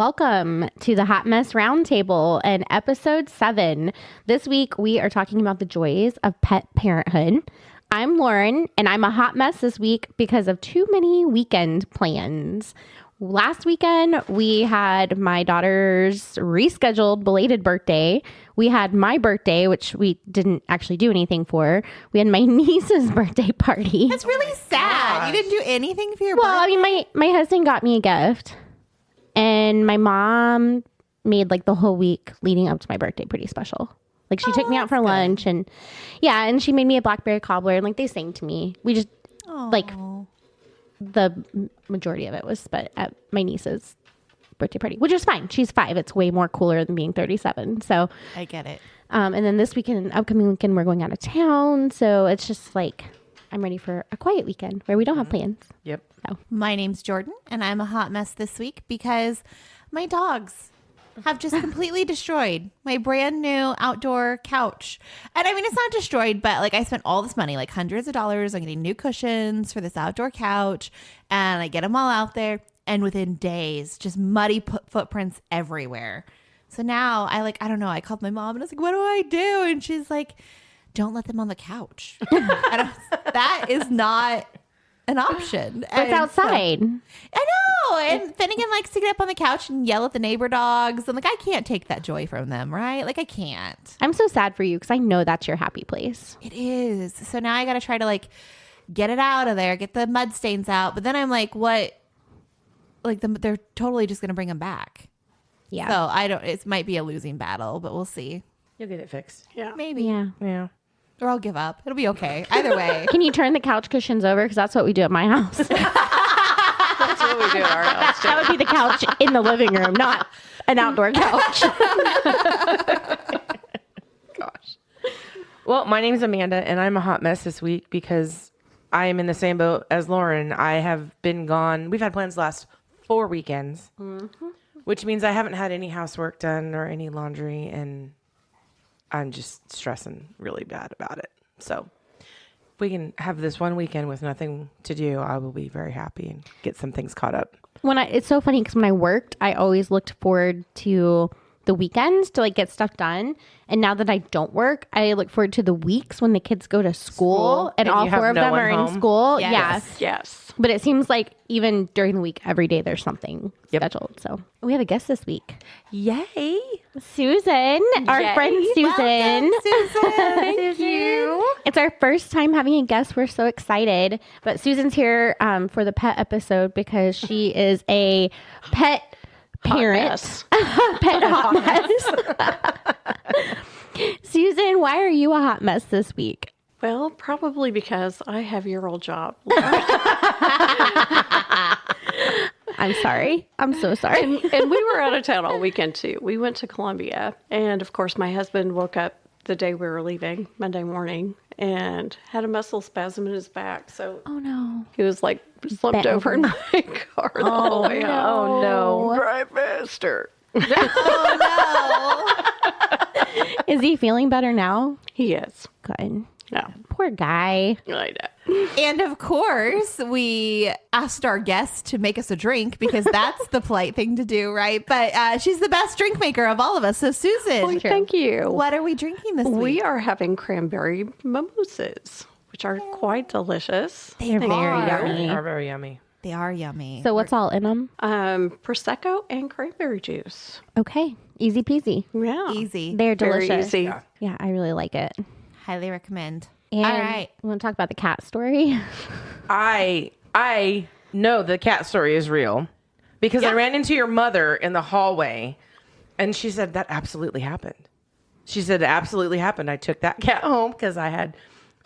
Welcome to the Hot Mess Roundtable and episode 7. This week, we are talking about the joys of pet parenthood. I'm Lauren, and I'm a hot mess this week because of too many weekend plans. Last weekend, we had my daughter's rescheduled belated birthday. We had my birthday, which we didn't actually do anything for. We had my niece's birthday party. That's really sad. You didn't do anything for your birthday? Well, I mean, my husband got me a gift, and my mom made like the whole week leading up to my birthday pretty special. Like she took me out for lunch, and and she made me a blackberry cobbler, and like they sang to me. We just like the majority of it was at my niece's birthday party, which is fine. She's 5. It's way more cooler than being 37. So I get it. And then this weekend, upcoming weekend, we're going out of town. So it's just like I'm ready for a quiet weekend where we don't have plans. Yep. So My name's Jordan, and I'm a hot mess this week because my dogs have just completely destroyed my brand new outdoor couch. And I mean, it's not destroyed, but like I spent all this money, like hundreds of dollars on getting new cushions for this outdoor couch, and I get them all out there, and within days, just muddy footprints everywhere. So now I don't know, I called my mom and I was like, what do I do? And she's like, don't let them on the couch. That is not an option. it's outside. I know. And Finnegan likes to get up on the couch and yell at the neighbor dogs. And like, I can't take that joy from them, right? Like, I can't. I'm so sad for you because I know that's your happy place. It is. So now I got to try to like get it out of there, get the mud stains out. But then I'm like, what? Like, they're totally just going to bring them back. Yeah. So it might be a losing battle, but we'll see. You'll get it fixed. Yeah. Maybe. Yeah. Or I'll give up. It'll be okay. Either way. Can you turn the couch cushions over? Because that's what we do at my house. That's what we do at our house. That would be the couch in the living room, not an outdoor couch. Gosh. Well, my name's Amanda, and I'm a hot mess this week because I am in the same boat as Lauren. I have been gone. We've had plans last 4 weekends, which means I haven't had any housework done or any laundry, and I'm just stressing really bad about it. So if we can have this one weekend with nothing to do, I will be very happy and get some things caught up. It's so funny because when I worked, I always looked forward to the weekends to like get stuff done. And now that I don't work, I look forward to the weeks when the kids go to school and all 4 of them are in school. Yes. Yes. But it seems like even during the week, every day there's something scheduled. So we have a guest this week. Yay. Susan, our friend Susan. Welcome, Susan. Thank you. It's our first time having a guest. We're so excited. But Susan's here for the pet episode because she is a pet parent. Pet hot mess. Susan, why are you a hot mess this week? Well, probably because I have your old job. I'm sorry. I'm so sorry. And we were out of town all weekend, too. We went to Columbia. And, of course, my husband woke up the day we were leaving, Monday morning, and had a muscle spasm in his back. So Oh, no. he was, like, slumped Bent over in my car the whole way home. Oh, no. Drive faster. Is he feeling better now? He is. Good. No, Poor guy. I know. And of course, we asked our guest to make us a drink because that's the polite thing to do, right? But she's the best drink maker of all of us. So, Susan, Well, thank you. what are we drinking this week? We are having cranberry mimosas, which are quite delicious. They're very yummy. They are very yummy. They are yummy. So what's all in them? Prosecco and cranberry juice. Okay. Easy peasy. Yeah. Easy. They're Very delicious. easy. Yeah, I really like it. Highly recommend. And All right. You want to talk about the cat story? I know the cat story is real because I ran into your mother in the hallway and she said that absolutely happened. She said it absolutely happened. I took that cat home because I had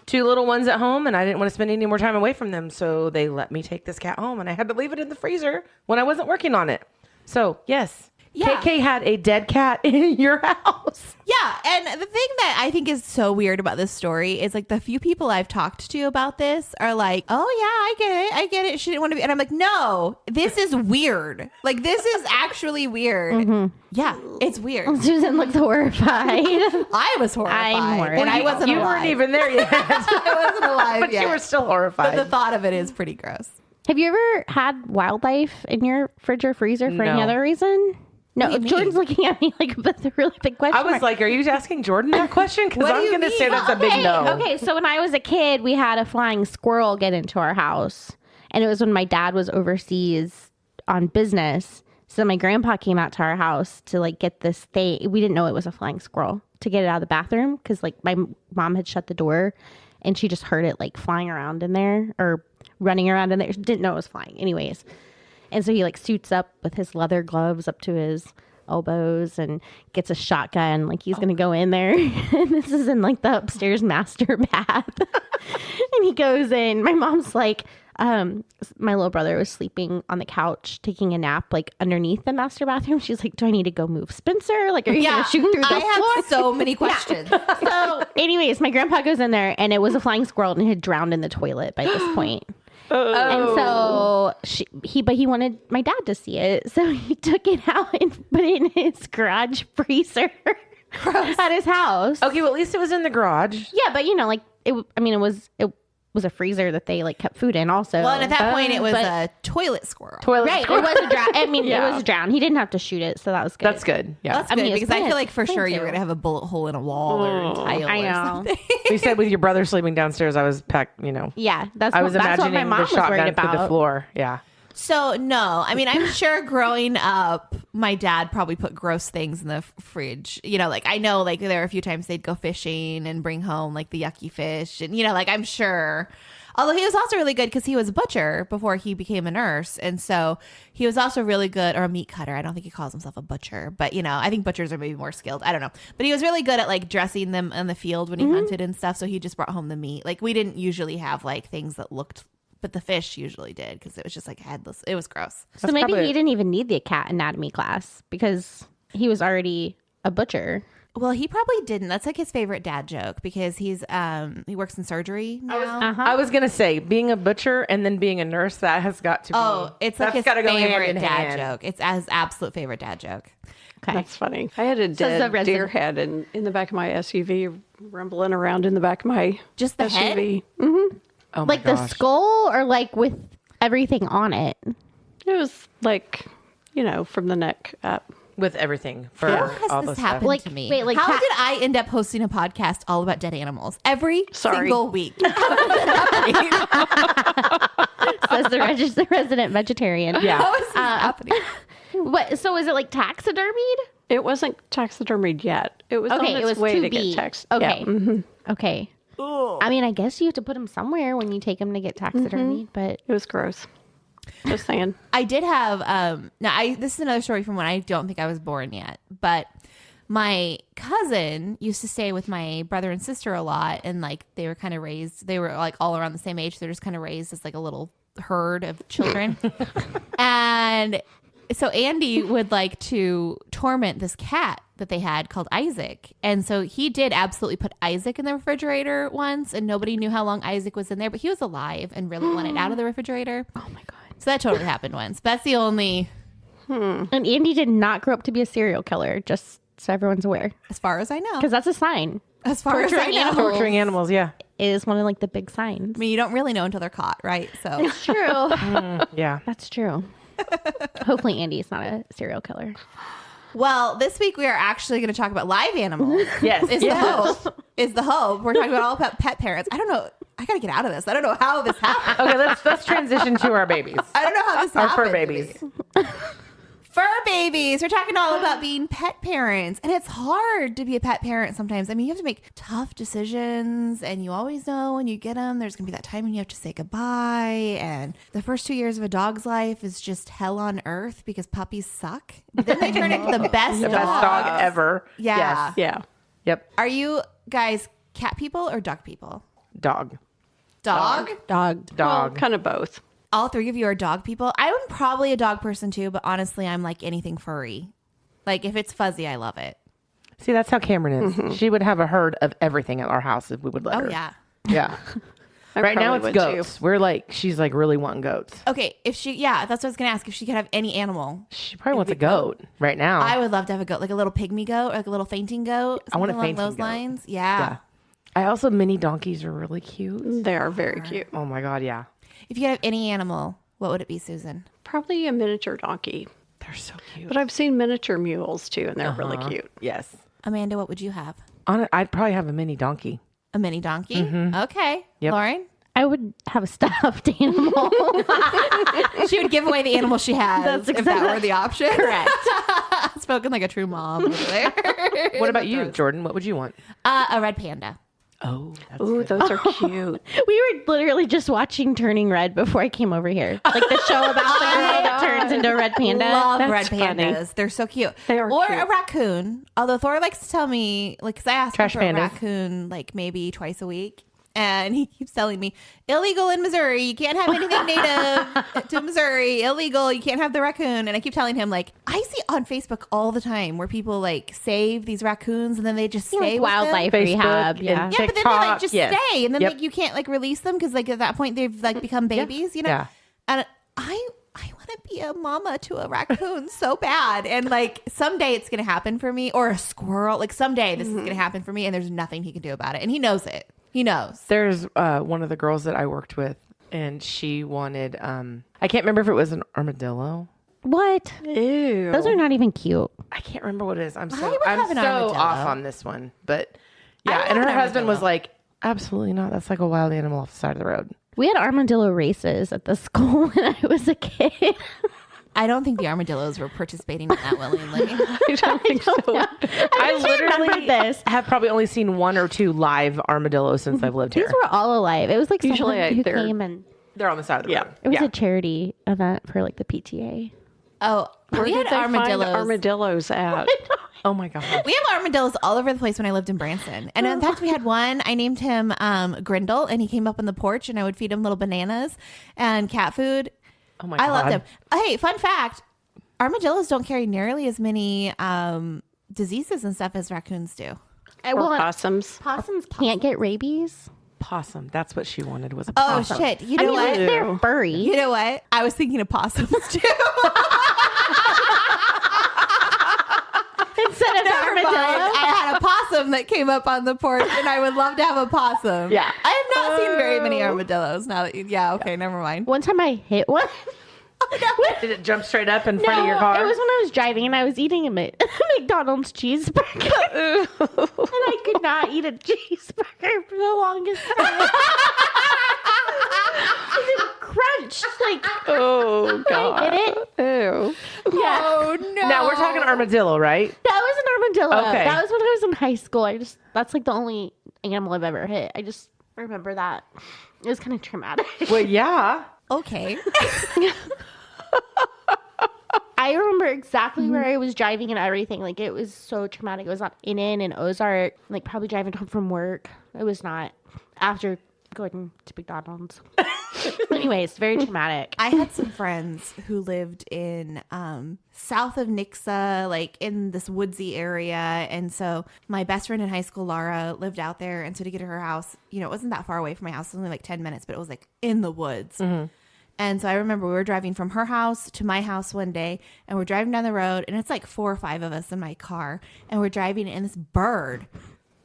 2 little ones at home and I didn't want to spend any more time away from them. So they let me take this cat home and I had to leave it in the freezer when I wasn't working on it. So yes, Yeah. KK had a dead cat in your house. Yeah. And the thing that I think is so weird about this story is like the few people I've talked to about this are like, oh, yeah, I get it. She didn't want to be. And I'm like, no, this is weird. Like, this is actually weird. Yeah, it's weird. Susan looks horrified. I was horrified. I'm horrified. And I wasn't You alive. weren't even there yet. I wasn't alive But yet. you were still But horrified. the thought of it is pretty gross. Have you ever had wildlife in your fridge or freezer for any No. other reason? No, What do you Jordan's mean? looking at me like with a really big question I was mark. like, are you asking Jordan that question? Because What do I'm you going to mean? say that's a big no. Okay, so when I was a kid, we had a flying squirrel get into our house. And it was when my dad was overseas on business. So my grandpa came out to our house to like get this thing. We didn't know it was a flying squirrel, to get it out of the bathroom because like my mom had shut the door and she just heard it like flying around in there or running around in there. She didn't know it was flying. Anyways. And so he like suits up with his leather gloves up to his elbows and gets a shotgun like he's gonna go in there. And this is in like the upstairs master bath. And he goes in. My mom's like, my little brother was sleeping on the couch taking a nap like underneath the master bathroom. She's like, do I need to go move Spencer? Like, are you gonna shoot through the I floor? have so many questions. So anyways, my grandpa goes in there and it was a flying squirrel and it had drowned in the toilet by this point. And so he wanted my dad to see it. So he took it out and put it in his garage freezer at his house. Okay, well, at least it was in the garage. Yeah, but you know, like it was a freezer that they like kept food in also. Well, and at that point, it was but- a toilet squirrel. right. It was a drown. I mean, Yeah. it was a drown. He didn't have to shoot it, so that was good. That's good. Yeah. That's I good mean, it's because I planned- feel like for planned sure you were to. gonna have a bullet hole in a wall or a tile I or know. something. You said with your brother sleeping downstairs, I was packed, you know. Yeah, that's I was that's what my imagining mom the was worried shotgun through the about. floor. Yeah. So no, I mean I'm sure growing up, my dad probably put gross things in the fridge. You know, like I know like there were a few times they'd go fishing and bring home like the yucky fish, and you know, like I'm sure. Although he was also really good because he was a butcher before he became a nurse, and so he was also really good, or a meat cutter. I don't think he calls himself a butcher, but you know, I think butchers are maybe more skilled. I don't know, but he was really good at like dressing them in the field when he hunted and stuff. So he just brought home the meat. Like we didn't usually have like things that looked. But the fish usually did because it was just like headless. It was gross. So That's maybe probably- he didn't even need the cat anatomy class because he was already a butcher. Well, he probably didn't. That's like his favorite dad joke because he works in surgery now. I was going to say, being a butcher and then being a nurse, that has got to be. Oh, it's like that's his gotta go hand favorite in dad hand. joke. It's his absolute favorite dad joke. Okay. That's funny. I had a the dead resident- deer head in the back of my SUV, rumbling around in the back of my Just the head? SUV. Oh my Like the gosh. skull or like with everything on it? It was like, you know, from the neck up. With everything for How has all this this happened stuff. Like, to me? wait, like How cat- did I end up hosting a podcast all about dead animals every Sorry. single week? Says the resident vegetarian. Yeah. How is this happening? What? So is it like taxidermied? It wasn't taxidermied yet. It was Okay, on it its was way to to be. get tax. Okay. Yeah, Okay. I mean, I guess you have to put them somewhere when you take them to get taxidermied, but it was gross. Just saying. I did have this is another story from when I don't think I was born yet, but my cousin used to stay with my brother and sister a lot, and like they were kind of raised, they were like all around the same age, they're just kind of raised as like a little herd of children. And so Andy would like to torment this cat that they had called Isaac. And so he did absolutely put Isaac in the refrigerator once, and nobody knew how long Isaac was in there, but he was alive and really wanted out of the refrigerator. oh my god. So that totally happened once. But that's the only, And Andy did not grow up to be a serial killer, just so everyone's aware, as far as I know. because that's a sign. As far as I torturing know. animals. Torturing animals, yeah. It is one of like the big signs. I mean, you don't really know until they're caught, right? So True. Yeah. That's true. Hopefully Andy's not a serial killer. well, this week we are actually going to talk about live animals. Yes. Is the hope. Is the hope. We're talking about all about pet parents. I don't know. I got to get out of this. I don't know how this happened. Okay, let's transition to our babies. I don't know how this Our happened. fur to babies. me. Fur babies. We're talking all about being pet parents. And it's hard to be a pet parent sometimes. I mean, you have to make tough decisions, and you always know when you get them, there's going to be that time when you have to say goodbye. And the first 2 years of a dog's life is just hell on earth because puppies suck. But then they turn into the best The best dog ever. Yeah. Yes. Yeah. Yep. Are you guys cat people or dog people? Dog. Dog? Dog. Well, Dog. kind of both. All three of you are dog people. I'm probably a dog person too, but honestly, I'm like anything furry. Like if it's fuzzy, I love it. See, that's how Cameron is. She would have a herd of everything at our house if we would let Oh her. yeah. Yeah. I Right now probably it's would, too. goats. We're like, she's like really wanting goats. Okay, that's what I was gonna ask. If she could have any animal, She probably wants a goat right now. I would love to have a goat, like a little pygmy goat, or like a little fainting goat. I want a something along fainting those goat. lines. Yeah. Yeah. I also, mini donkeys are really cute. They are very cute. Oh my God, yeah. If you could have any animal, What would it be, Susan? Probably a miniature donkey. They're so cute. But I've seen miniature mules too, and they're really cute. Yes. Amanda, what would you have? I'd probably have a mini donkey. A mini donkey? Okay. Yep. Lauren? I would have a stuffed animal. She would give away the animal she has if that were the option. Correct. Spoken like a true mom over there. What about you, Jordan? What would you want? A red panda. Oh, that's Ooh, good. those are cute. We were literally just watching Turning Red before I came over here. Like the show about the girl that turns into a red panda. Love That's red funny. pandas. They're so cute. They are or cute. a raccoon. Although Thor likes to tell me, like, because I asked him Trash for pandas. a raccoon like maybe twice a week. And he keeps telling me, illegal in Missouri. You can't have anything native to Missouri. Illegal. You can't have the raccoon. And I keep telling him, like, I see on Facebook all the time where people, like, save these raccoons and then they just stay with wildlife them. rehab. Facebook Yeah. and Yeah, but then they, like, TikTok, just yes. stay. And then, Yep. like, you can't, like, release them because, like, at that point they've, like, become babies, you know? Yeah. And I want to be a mama to a raccoon so bad. And, like, someday it's going to happen for me. Or a squirrel. Like, someday this is going to happen for me and there's nothing he can do about it. And he knows it. He knows. There's one of the girls that I worked with, and she wanted, I can't remember if it was an armadillo. What? Ew. Those are not even cute. I can't remember what it is. I'm would so have an armadillo. off on this one. But I yeah, would and have her an husband was armadillo. like, absolutely not. That's like a wild animal off the side of the road. We had armadillo races at the school when I was a kid. I don't think the armadillos were participating in that willingly. I don't think so. I remember literally this. have probably only seen 1 or 2 live armadillos since I've lived These here. were all alive. It was like Usually someone who they're- came and They're on the side of the Yeah. road. it was a charity event for like the PTA. Oh, Where we did had they find armadillos. armadillos at? Oh my God. We have armadillos all over the place when I lived in Branson. And in fact, we had one. I named him Grindle, and he came up on the porch, and I would feed him little bananas and cat food. Oh my God. I loved him. Hey, fun fact. Armadillos don't carry nearly as many diseases and stuff as raccoons do. Or possums. Possums can't get rabies. Possum. That's what she wanted was a Oh, possum. shit. You I know mean, what? they're furry. You know what? I was thinking of possums, too. Instead of Never mind. armadillo. I had a possum that came up on the porch, and I would love to have a possum. Yeah. I have not seen very many armadillos. Now that okay, never mind. One time I hit one. Did it jump straight up in front of your car? It was when I was driving and I was eating a McDonald's cheeseburger. And I could not eat a cheeseburger for the longest time. It crunched. Like, Oh, God. hit it. Ew. Yeah. Oh no! Now we're talking armadillo, right? That was an armadillo. Okay. That was when I was in high school. That's like the only animal I've ever hit. I just remember that. It was kind of traumatic. Well, yeah. Okay. I remember exactly where I was driving and everything. Like, it was so traumatic. It was on in Ozark, like probably driving home from work. It was not after going to McDonald's. Anyways, very traumatic. I had some friends who lived in south of Nixa, like in this woodsy area. And so my best friend in high school, Laura, lived out there. And so to get to her house, it wasn't that far away from my house. It was only like 10 minutes, but it was like in the woods. And so I remember we were driving from her house to my house one day, and we're driving down the road, and it's like 4 or 5 of us in my car, and we're driving, and this bird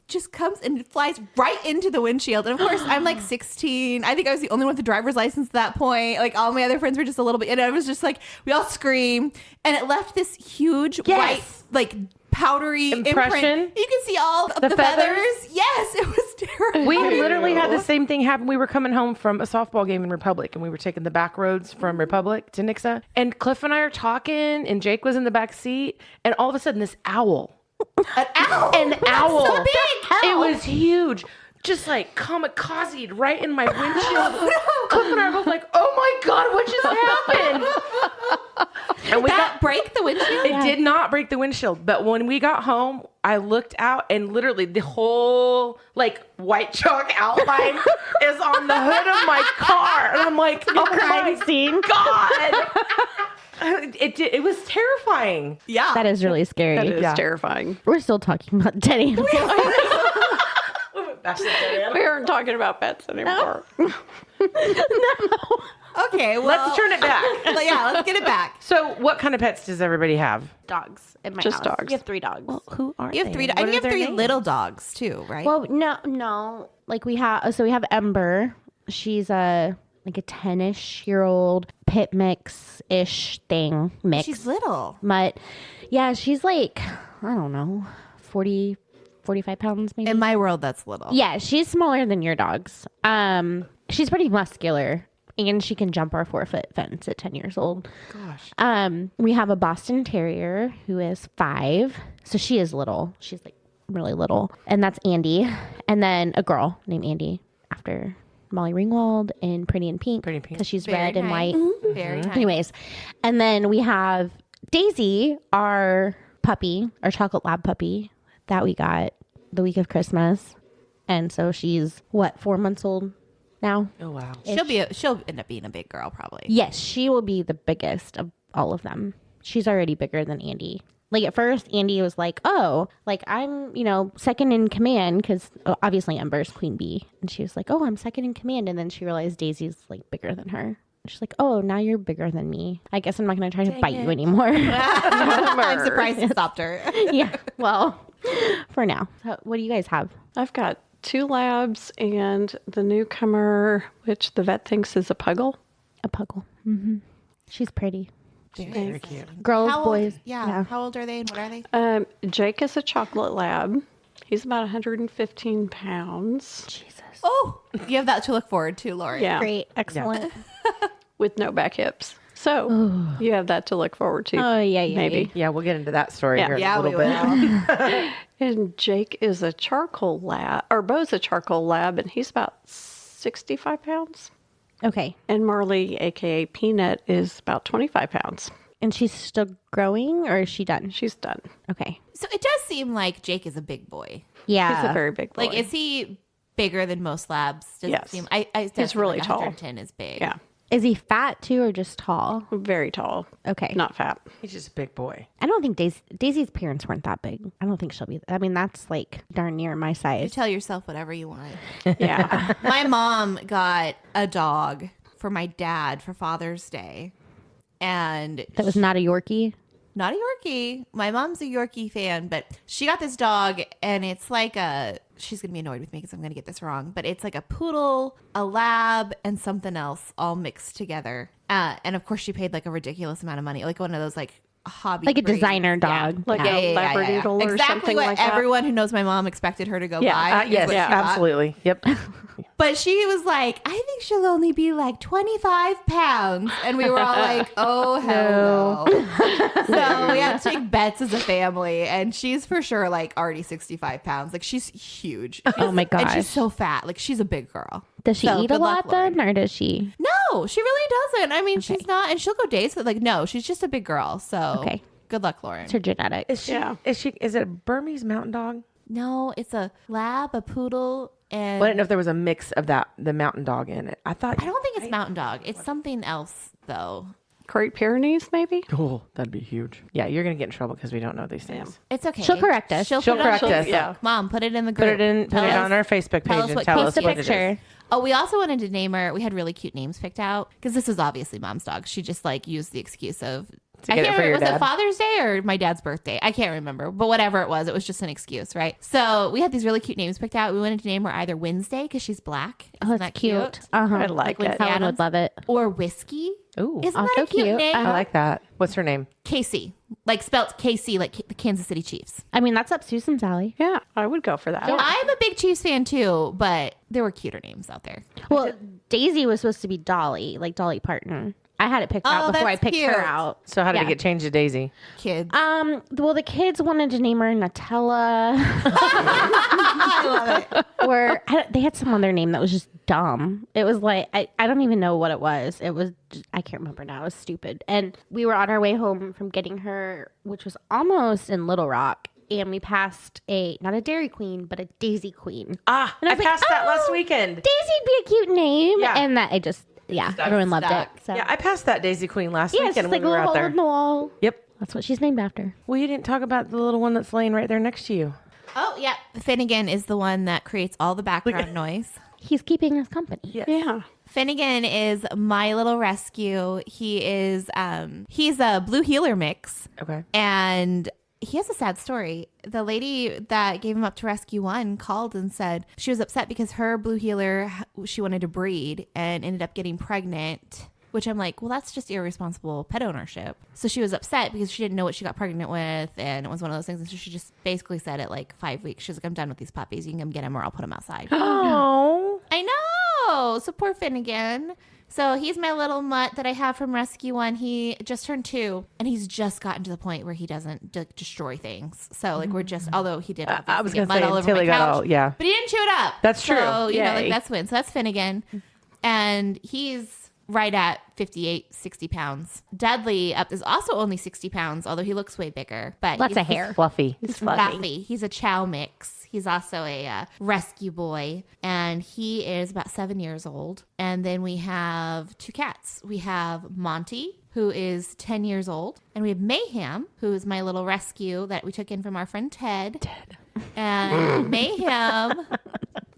just comes and flies right into the windshield. And of course, I'm like 16. I think I was the only one with a driver's license at that point. Like, all my other friends were just a little bit, and I was just like, we all scream, and it left this huge white, like, powdery Impression? imprint. You can see all of the feathers. Yes, it was terrible. We literally had the same thing happen. We were coming home from a softball game in Republic, and we were taking the back roads from Republic to Nixa. And Cliff and I are talking, and Jake was in the back seat, and all of a sudden, this owl. An owl. An owl. So big. It was huge. Just like kamikazed right in my windshield. Cliff and I were both like, oh my God, what just happened? And we That break the windshield? It did not break the windshield, but when we got home, I looked out and literally the whole like white chalk outline is on the hood of my car, and I'm like, oh crime my scene. God! It was terrifying. Yeah. That is really scary. That is Yeah. terrifying. We're still talking about dead animals. We aren't talking about pets anymore. Okay, well. Let's turn it back. Yeah, let's get it back. So, what kind of pets does everybody have? Dogs in my Just house. dogs. We have 3 dogs. Who are You have 3 and you have 3 little dogs too, right? Well, no. Like we have Ember. She's a like a 10-ish-year-old pit mix-ish thing mix. She's little. But yeah, she's like, I don't know, 40, 45 pounds maybe. In my world, that's little. Yeah, she's smaller than your dogs. She's pretty muscular, and she can jump our 4-foot fence at 10 years old. Gosh. We have a Boston Terrier who is 5, so she is little. She's like really little, and that's Andy. And then a girl named Andy after Molly Ringwald in Pretty in Pink, Pretty in Pink. because she's Very red and nice. white. Very nice. Anyways, and then we have Daisy, our puppy, our chocolate lab puppy that we got the week of Christmas. And so she's 4 months old now? Oh, wow. She'll end up being a big girl probably. Yes, she will be the biggest of all of them. She's already bigger than Andy. Like at first, Andy was like, oh, like I'm, second in command, because obviously Ember's queen bee. And she was like, oh, I'm second in command. And then she realized Daisy's like bigger than her. She's like, oh, now you're bigger than me. I guess I'm not going to try to bite you anymore. I'm surprised it stopped her. Yeah, well, for now. So what do you guys have? I've got 2 labs and the newcomer, which the vet thinks is a puggle. A puggle. Mm-hmm. She's pretty. Very cute. Girls, How old- boys. Yeah. How old are they and what are they? Jake is a chocolate lab. He's about 115 pounds. Jesus. Oh, you have that to look forward to, Lori. Yeah. Great. Excellent. With no back hips. So you have that to look forward to. Oh, yeah. Maybe. Yeah, we'll get into that story here in Yeah, a we little bit. will. And Jake is a charcoal lab, or Bo's a charcoal lab, and he's about 65 pounds. Okay. And Marley, aka Peanut, is about 25 pounds. And she's still growing, or is she done? She's done. Okay. So it does seem like Jake is a big boy. Yeah. He's a very big boy. Like, is he bigger than most labs? Does Yes. it seem? I He's definitely really like tall. 110 is big. Yeah, Is he fat too, or just tall? very tall. Okay. Not fat. He's just a big boy. I don't think Daisy's parents weren't that big. I don't think she'll be. I mean, that's like darn near my You size. tell yourself whatever you want. Yeah. My mom got a dog for my dad for Father's Day. And That was not a Yorkie. not a Yorkie. My mom's a Yorkie fan, but she got this dog and it's like she's going to be annoyed with me because I'm going to get this wrong, but it's like a poodle, a lab, and something else all mixed together. And of course she paid like a ridiculous amount of money, like one of those like hobby Like a breeds. designer dog. Like Yeah. a Labradoodle or Exactly something what like that. everyone who knows my mom expected her to go Yeah, buy. is Yes, what she bought. absolutely. Yep. But she was like, I think she'll only be like 25 pounds. And we were all like, oh, hell no. So we had to take bets as a family. And she's for sure like already 65 pounds. Like she's huge. Oh my And gosh. she's so fat. Like she's a big girl. Does she So, eat a good luck, lot then, Lauren. or does she? No, she really doesn't. I mean, she's not. And she'll go dates, but like, no, she's just a big girl. So Okay. good luck, Lauren. It's her genetics. Is she? Yeah. Is it a Burmese mountain dog? No, it's a lab, a poodle, and Well, I didn't know if there was a mix of the mountain dog in it. I thought. I don't think it's mountain dog. It's something else, though. Great Pyrenees, maybe? Oh, that'd be huge. Yeah, you're gonna get in trouble because we don't know these things. It's okay. She'll correct us. She'll She'll put it on correct us. Facebook. Yeah. Mom, put it in the Put group. it Tell on us- our Facebook tell page us and what tell case us Post a what it is. picture. Oh, we also wanted to name her. We had really cute names picked out because this was obviously Mom's dog. She just like used the excuse of To get it for your was dad. it Father's Day or my dad's birthday? I can't remember, but whatever it was just an excuse, right? So we had these really cute names picked out. We wanted to name her either Wednesday because she's black. Oh, Isn't that's that cute. Uh huh. I like it. Helen would love it. Or Whiskey. Ooh, Isn't also that a cute cute. name? I like that. What's her name? Casey, like spelt KC, like the Kansas City Chiefs. I mean, that's up Susan's alley. Yeah, I would go for that. I'm a big Chiefs fan too, but there were cuter names out there. Well, Daisy was supposed to be Dolly, like Dolly Parton. I had it picked out before I that's picked cute. her out. So how did Yeah. it get changed to Daisy? Kids. Well, the kids wanted to name her Nutella, I love it. or they had some other name that was just dumb. It was like I don't even know what it was. It was I can't remember now. It was stupid. And we were on our way home from getting her, which was almost in Little Rock, and we passed not a Dairy Queen, but a Daisy Queen. Ah, And I I was like, passed that last "Oh, weekend. Daisy'd be a cute name, Yeah. and that everyone loved Stuck. it. So Yeah, I passed that Daisy Queen last yeah, it's weekend just when like a we were little out hole there. in the wall. Yep. That's what she's named after. Well, you didn't talk about the little one that's laying right there next to you. Oh, yeah. Finnegan is the one that creates all the background noise. He's keeping us company. Yeah. Finnegan is my little rescue. He is he's a blue heeler mix. Okay. And he has a sad story. The lady that gave him up to Rescue One called and said she was upset because her blue heeler, she wanted to breed and ended up getting pregnant, which I'm like, well, that's just irresponsible pet ownership. So she was upset because she didn't know what she got pregnant with, and it was one of those things. And so she just basically said at like 5 weeks, she's like, I'm done with these puppies. You can come get them or I'll put them outside. Oh. I know. So poor Finnegan. So he's my little mutt that I have from Rescue One. He just turned 2, and he's just gotten to the point where he doesn't destroy things. So like we're just, although he did, I was get going to mud say all over until my he got couch, all, yeah. but he didn't chew it up. That's true. So you know, like Yay. that's win. So that's Finnegan, and he's right at 58, 60 pounds. Dudley is also only 60 pounds, although he looks way bigger. But Lots of hair. Fluffy. He's fluffy. He's a chow mix. He's also a rescue boy, and he is about 7 years old. And then we have 2 cats. We have Monty, who is 10 years old, and we have Mayhem, who is my little rescue that we took in from our friend Ted. And Mayhem,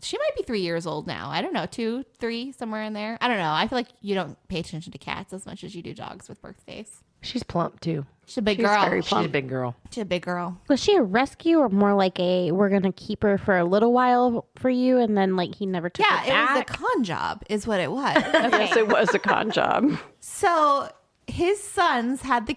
she might be 3 years old now. I don't know, 2, 3, somewhere in there. I don't know. I feel like you don't pay attention to cats as much as you do dogs with birthdays. She's plump too. She's a big girl. She's a big girl. She's a big girl. Was she a rescue or more like a we're gonna keep her for a little while for you and then like he never took Yeah, her it was a back? con job is what it was. Yes, it was a con job. So his sons had this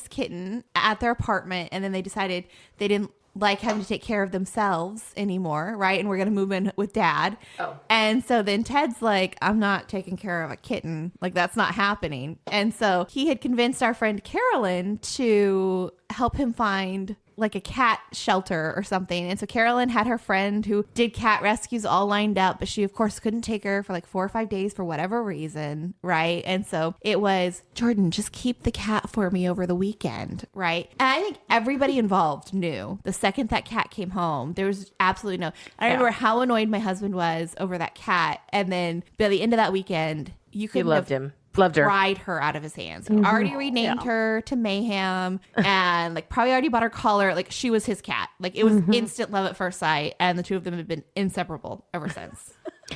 kitten at their apartment, and then they decided they didn't like having to take care of themselves anymore, right? And we're going to move in with Dad. Oh. And so then Ted's like, I'm not taking care of a kitten. Like, that's not happening. And so he had convinced our friend Carolyn to help him find like a cat shelter or something. And so Carolyn had her friend who did cat rescues all lined up, but she of course couldn't take her for like 4 or 5 days for whatever reason, right? And so it was, Jordan, just keep the cat for me over the weekend, right? And I think everybody involved knew the second that cat came home, there was absolutely no, I remember how annoyed my husband was over that cat. And then by the end of that weekend, you could loved him. Loved her. Pried her out of his hands. Already renamed her to Mayhem, and like probably already bought her collar. Like she was his cat. Like it was instant love at first sight, and the two of them have been inseparable ever since.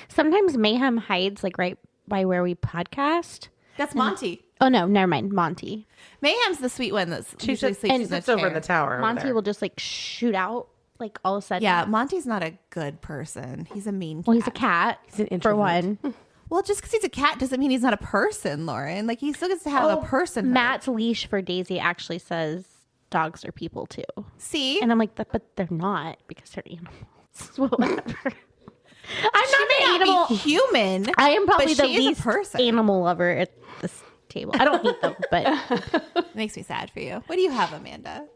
Sometimes Mayhem hides like right by where we podcast. That's Monty. Oh no, never mind. Monty. Mayhem's the sweet one that's usually sleeps in the sits over chair. in the tower. over Monty there. will just like shoot out like all of a sudden. Yeah, Monty's not a good person. He's a mean cat. Well, he's a cat. He's an for introvert. one. Well, just because he's a cat doesn't mean he's not a person, Lauren. Like he still gets to have a person. Matt's leash for Daisy actually says dogs are people too. See? And I'm like, but they're not because they're animals. Well, whatever. I'm She not may the not animal. be human. I am probably but the she is a least person. animal lover at this table. I don't hate them, but It makes me sad for you. What do you have, Amanda?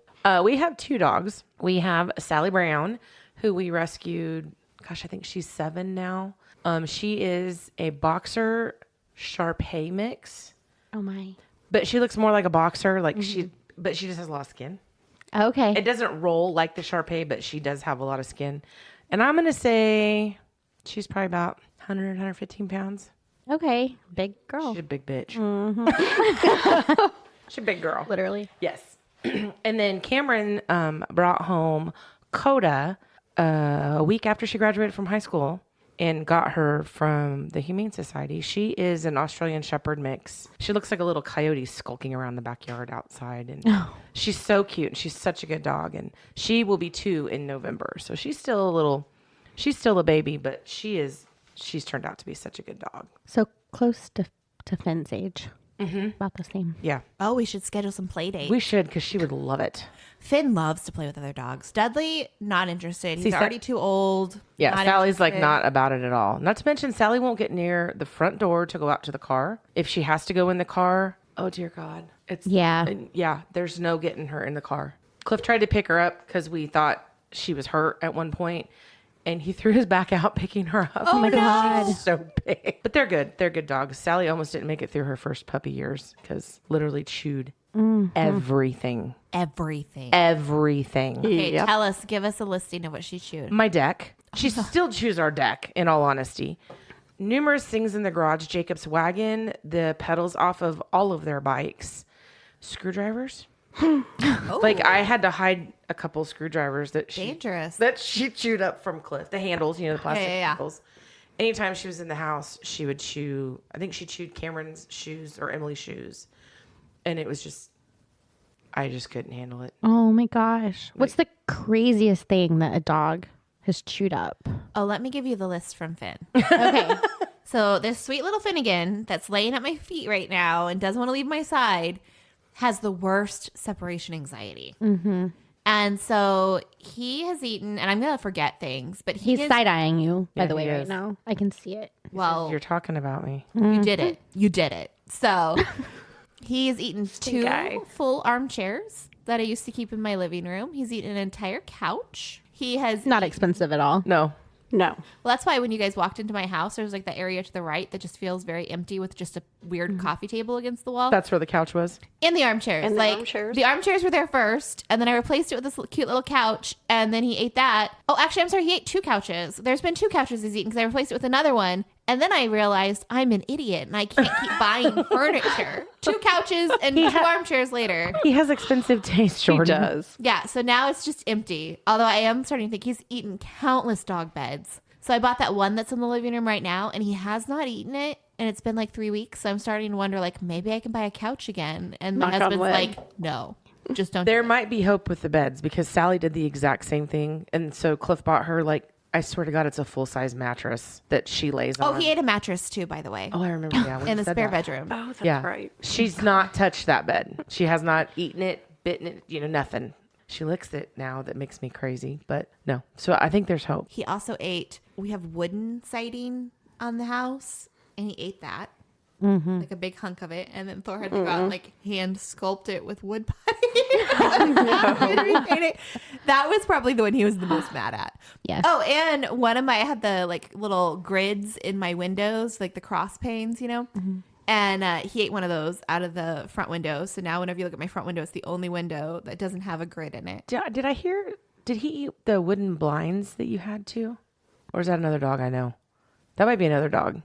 We have 2 dogs. We have Sally Brown, who we rescued. Gosh, I think she's 7 now. She is a boxer Shar-Pei mix, oh my. but she looks more like a boxer. Like but she just has a lot of skin. Okay. It doesn't roll like the Shar-Pei, but she does have a lot of skin. And I'm going to say she's probably about 100, 115 pounds. Okay. Big girl. She's a big bitch. She's a big girl. Literally. Yes. And then Cameron brought home Coda a week after she graduated from high school and got her from the Humane Society. She is an Australian Shepherd mix. She looks like a little coyote skulking around the backyard outside. And she's so cute. And she's such a good dog. And she will be 2 in November. So she's still a baby, but she's turned out to be such a good dog. So close to Finn's age. About the same. Yeah. Oh, we should schedule some play dates. We should, because she would love it. Finn loves to play with other dogs. Dudley, not interested. He's See, already too old. Yeah, Not Sally's like interested. not about it at all. Not to mention, Sally won't get near the front door to go out to the car. If she has to go in the car, oh dear God, yeah. There's no getting her in the car. Cliff tried to pick her up because we thought she was hurt at one point, and he threw his back out picking her up. Oh my God. she's so big. But they're good. They're good dogs. Sally almost didn't make it through her first puppy years because literally chewed everything. Everything. Okay, tell us. Give us a listing of what she chewed. My deck. She still chews our deck, in all honesty. Numerous things in the garage. Jacob's wagon, the pedals off of all of their bikes. Screwdrivers. Like I had to hide a couple screwdrivers that Dangerous. that she chewed up from Cliff. The handles, the plastic Yeah. handles. Anytime she was in the house, she would chew. I think she chewed Cameron's shoes or Emily's shoes. And it was just, I just couldn't handle it. Oh my gosh. What's the craziest thing that a dog has chewed up? Oh, let me give you the list from Finn. Okay. So this sweet little Finnegan that's laying at my feet right now and doesn't want to leave my side has the worst separation anxiety. Mm-hmm. And so he has eaten, and I'm going to forget things, but He's side-eyeing you, by Yeah, the way, he right is. now. I can see it. well, You're talking about me. you did it. You did it. So he has eaten two guy. full armchairs that I used to keep in my living room. He's eaten an entire couch. He has Not expensive at all. No. No. Well, that's why when you guys walked into my house, there's like that area to the right that just feels very empty with just a weird coffee table against the wall. That's where the couch was. And the armchairs. And the like, armchairs. The armchairs were there first, and then I replaced it with this cute little couch, and then he ate that. Oh, actually, I'm sorry, he ate two couches. There's been two couches he's eaten because I replaced it with another one, and then I realized I'm an idiot, and I can't keep buying furniture. Two couches and two armchairs later. He has expensive taste, He Jordan. does. Yeah, so now it's just empty. Although I am starting to think he's eaten countless dog beds. So I bought that one that's in the living room right now, and he has not eaten it, and it's been like 3 weeks. So I'm starting to wonder, like, maybe I can buy a couch again. And my Knock on husband's wood. like, no, just don't. There do it. might be hope with the beds because Sally did the exact same thing. And so Cliff bought her, like, I swear to God, it's a full-size mattress that she lays on. Oh, he ate a mattress too, by the way, Oh, I remember. Yeah, when in you the said spare that. bedroom. Oh, that's Yeah. right. She's not touched that bed. She has not eaten it, bitten it, nothing. She licks it now. That makes me crazy. But no. So I think there's hope. He also ate, we have wooden siding on the house, and he ate that. Like a big hunk of it. And then Thor had to go out and like hand sculpt it with wood putty. That was probably the one he was the most mad at. Yes. Oh, and I had the like little grids in my windows, like the cross panes, And he ate one of those out of the front window. So now whenever you look at my front window, it's the only window that doesn't have a grid in it. Did I hear? Did he eat the wooden blinds that you had too? Or is that another dog I know? That might be another dog.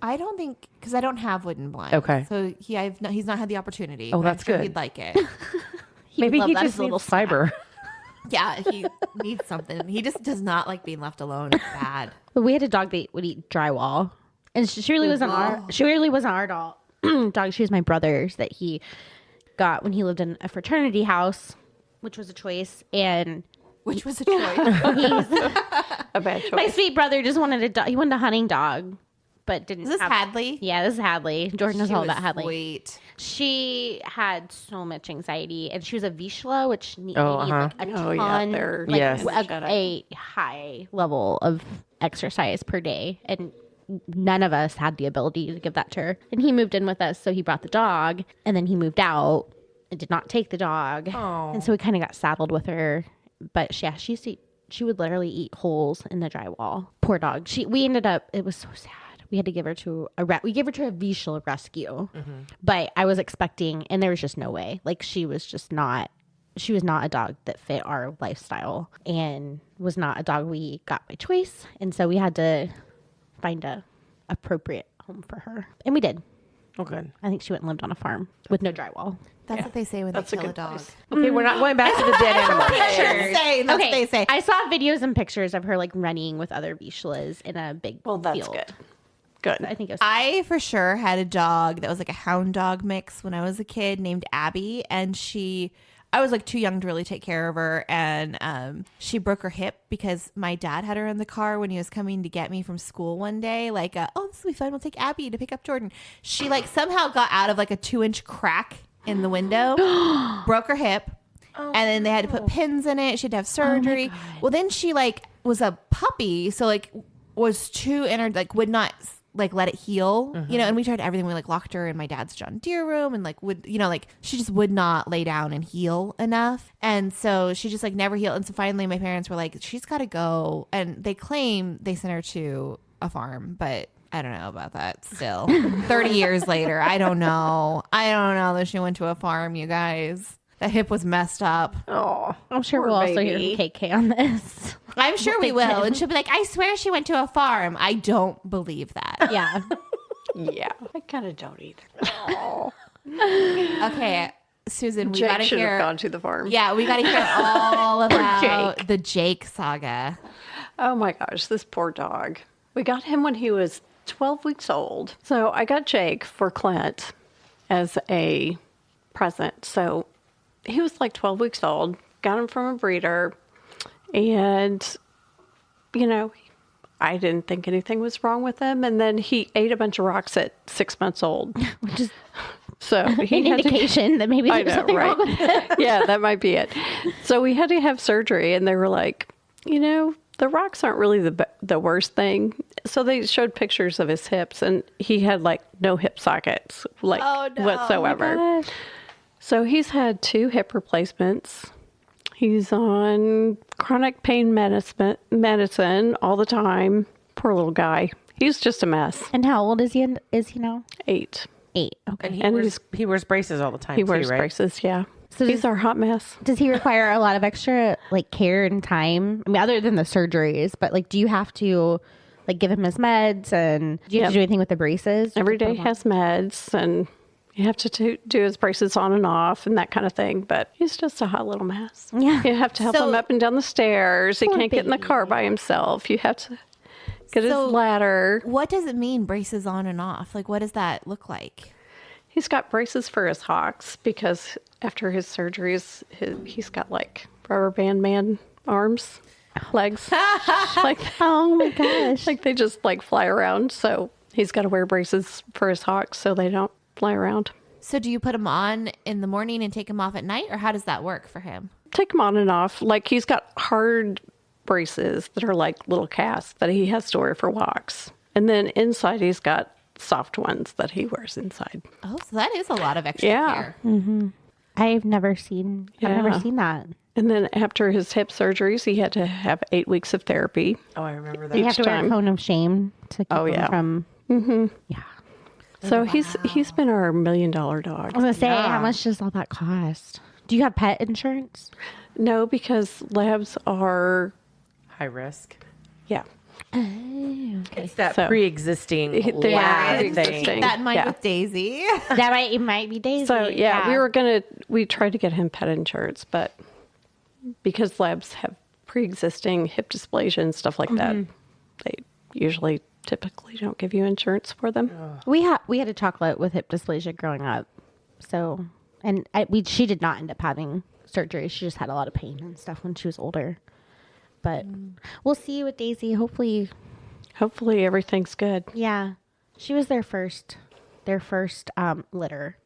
I don't think, because I don't have wooden blinds. Okay. So he's not had the opportunity. Oh, but I'm that's sure good. He'd like it. Maybe love he that as just a little needs fiber. Yeah, he needs something. He just does not like being left alone. It's bad. But we had a dog that would eat drywall. And she really wasn't our dog. Dog. She was my brother's that he got when he lived in a fraternity house, which was a choice. And Which was a choice. A bad choice. my sweet brother just wanted a dog. He wanted a hunting dog, but didn't Is this have... Hadley? Yeah, this is Hadley. Jordan knows She all was about Hadley. Sweet. She had so much anxiety, and she was a Vizsla, which needed Oh, like a Oh, yeah, ton, they're like Yes. a high level of exercise per day, and none of us had the ability to give that to her. And he moved in with us, so he brought the dog, and then he moved out and did not take the dog, and so we kind of got saddled with her. But she would literally eat holes in the drywall. Poor dog. We ended up. It was so sad. We had to give her to a Vizsla rescue. But I was expecting, and there was just no way. Like she was not a dog that fit our lifestyle and was not a dog we got by choice. And so we had to find a appropriate home for her. And we did. Oh, good. I think she went and lived on a farm with no drywall. That's what they say when That's they a kill a good dog. place. Okay, we're not going back to the dead animals. That's what they say. I saw videos and pictures of her like running with other Vizslas in a big Well, that's field. good. Good. I think it was I for sure had a dog that was like a hound dog mix when I was a kid named Abby, and I was like too young to really take care of her, and she broke her hip because my dad had her in the car when he was coming to get me from school one day. Like, oh, this will be fun. We'll take Abby to pick up Jordan. She like somehow got out of like a 2-inch crack in the window, broke her hip. And then they had to put pins in it. She had to have surgery. Well, then she like was a puppy, so like was too would not like let it heal, and we tried everything. We like locked her in my dad's John Deere room, and like she just would not lay down and heal enough, and so she just like never healed. And so finally, my parents were like, "She's got to go," and they claim they sent her to a farm, but I don't know about that. Still, 30 years later, I don't know that she went to a farm. You guys, that hip was messed up. Oh, I'm sure Poor we'll also hear baby. from KK on this. I'm sure we will, and she'll be like, "I swear she went to a farm." I don't believe that. Yeah. Yeah. I kind of don't either. Okay, Susan, we Jake gotta should have hear. gone to the farm. Yeah, we gotta hear all about Jake. the Jake saga. Oh my gosh, this poor dog. We got him when he was 12 weeks old. So I got Jake for Clint as a present. So he was like 12 weeks old. Got him from a breeder. And, you know, I didn't think anything was wrong with him. And then he ate a bunch of rocks at 6 months old. Which is So he an had to, indication that maybe I there's know, something right? wrong with it. Yeah, that might be it. So we had to have surgery, and they were like, you know, the rocks aren't really the worst thing. So they showed pictures of his hips, and he had like no hip sockets, like Oh, no. whatsoever. So he's had 2 hip replacements. He's on chronic pain medicine all the time. Poor little guy. He's just a mess. And how old is he? Is he now? 8. 8. Okay. And he wears braces all the time. He too, wears right? braces, yeah. So He's our hot mess. Does he require a lot of extra like care and time? I mean, other than the surgeries, but like, do you have to like give him his meds, and do you have to do anything with the braces? Every day has meds, and you have to do his braces on and off and that kind of thing. But he's just a hot little mess. Yeah. You have to help So- him up and down the stairs. He Poor can't get in the baby. car by himself. You have to get So- his ladder. What does it mean, braces on and off? Like, what does that look like? He's got braces for his hocks because after his surgeries, he's got like rubber band man arms, legs. like Oh my gosh. like they just like fly around. So he's got to wear braces for his hocks so they don't fly around. So do you put them on in the morning and take them off at night, or how does that work for him? Take him on and off. Like he's got hard braces that are like little casts that he has to wear for walks. And then inside he's got soft ones that he wears inside. Oh, so that is a lot of extra Yeah. care. I've never seen Yeah. that. And then after his hip surgeries, he had to have 8 weeks of therapy. Oh, I remember You that. have to wear a time. cone of shame to keep Oh, him yeah. from. Yeah. So he's been our $1 million dog. I was gonna say, how much does all that cost? Do you have pet insurance? No, because labs are, High risk. yeah. It's that So- pre-existing They are lab pre-existing. thing. That in mind Yeah. with Daisy. It might be Daisy. So we tried to get him pet insurance, but because labs have pre-existing hip dysplasia and stuff like that, they usually typically don't give you insurance for them. we had a chocolate with hip dysplasia growing up. So, and she did not end up having surgery. She just had a lot of pain and stuff when she was older. But we'll see with Daisy. Hopefully, Hopefully everything's good. she was their first litter.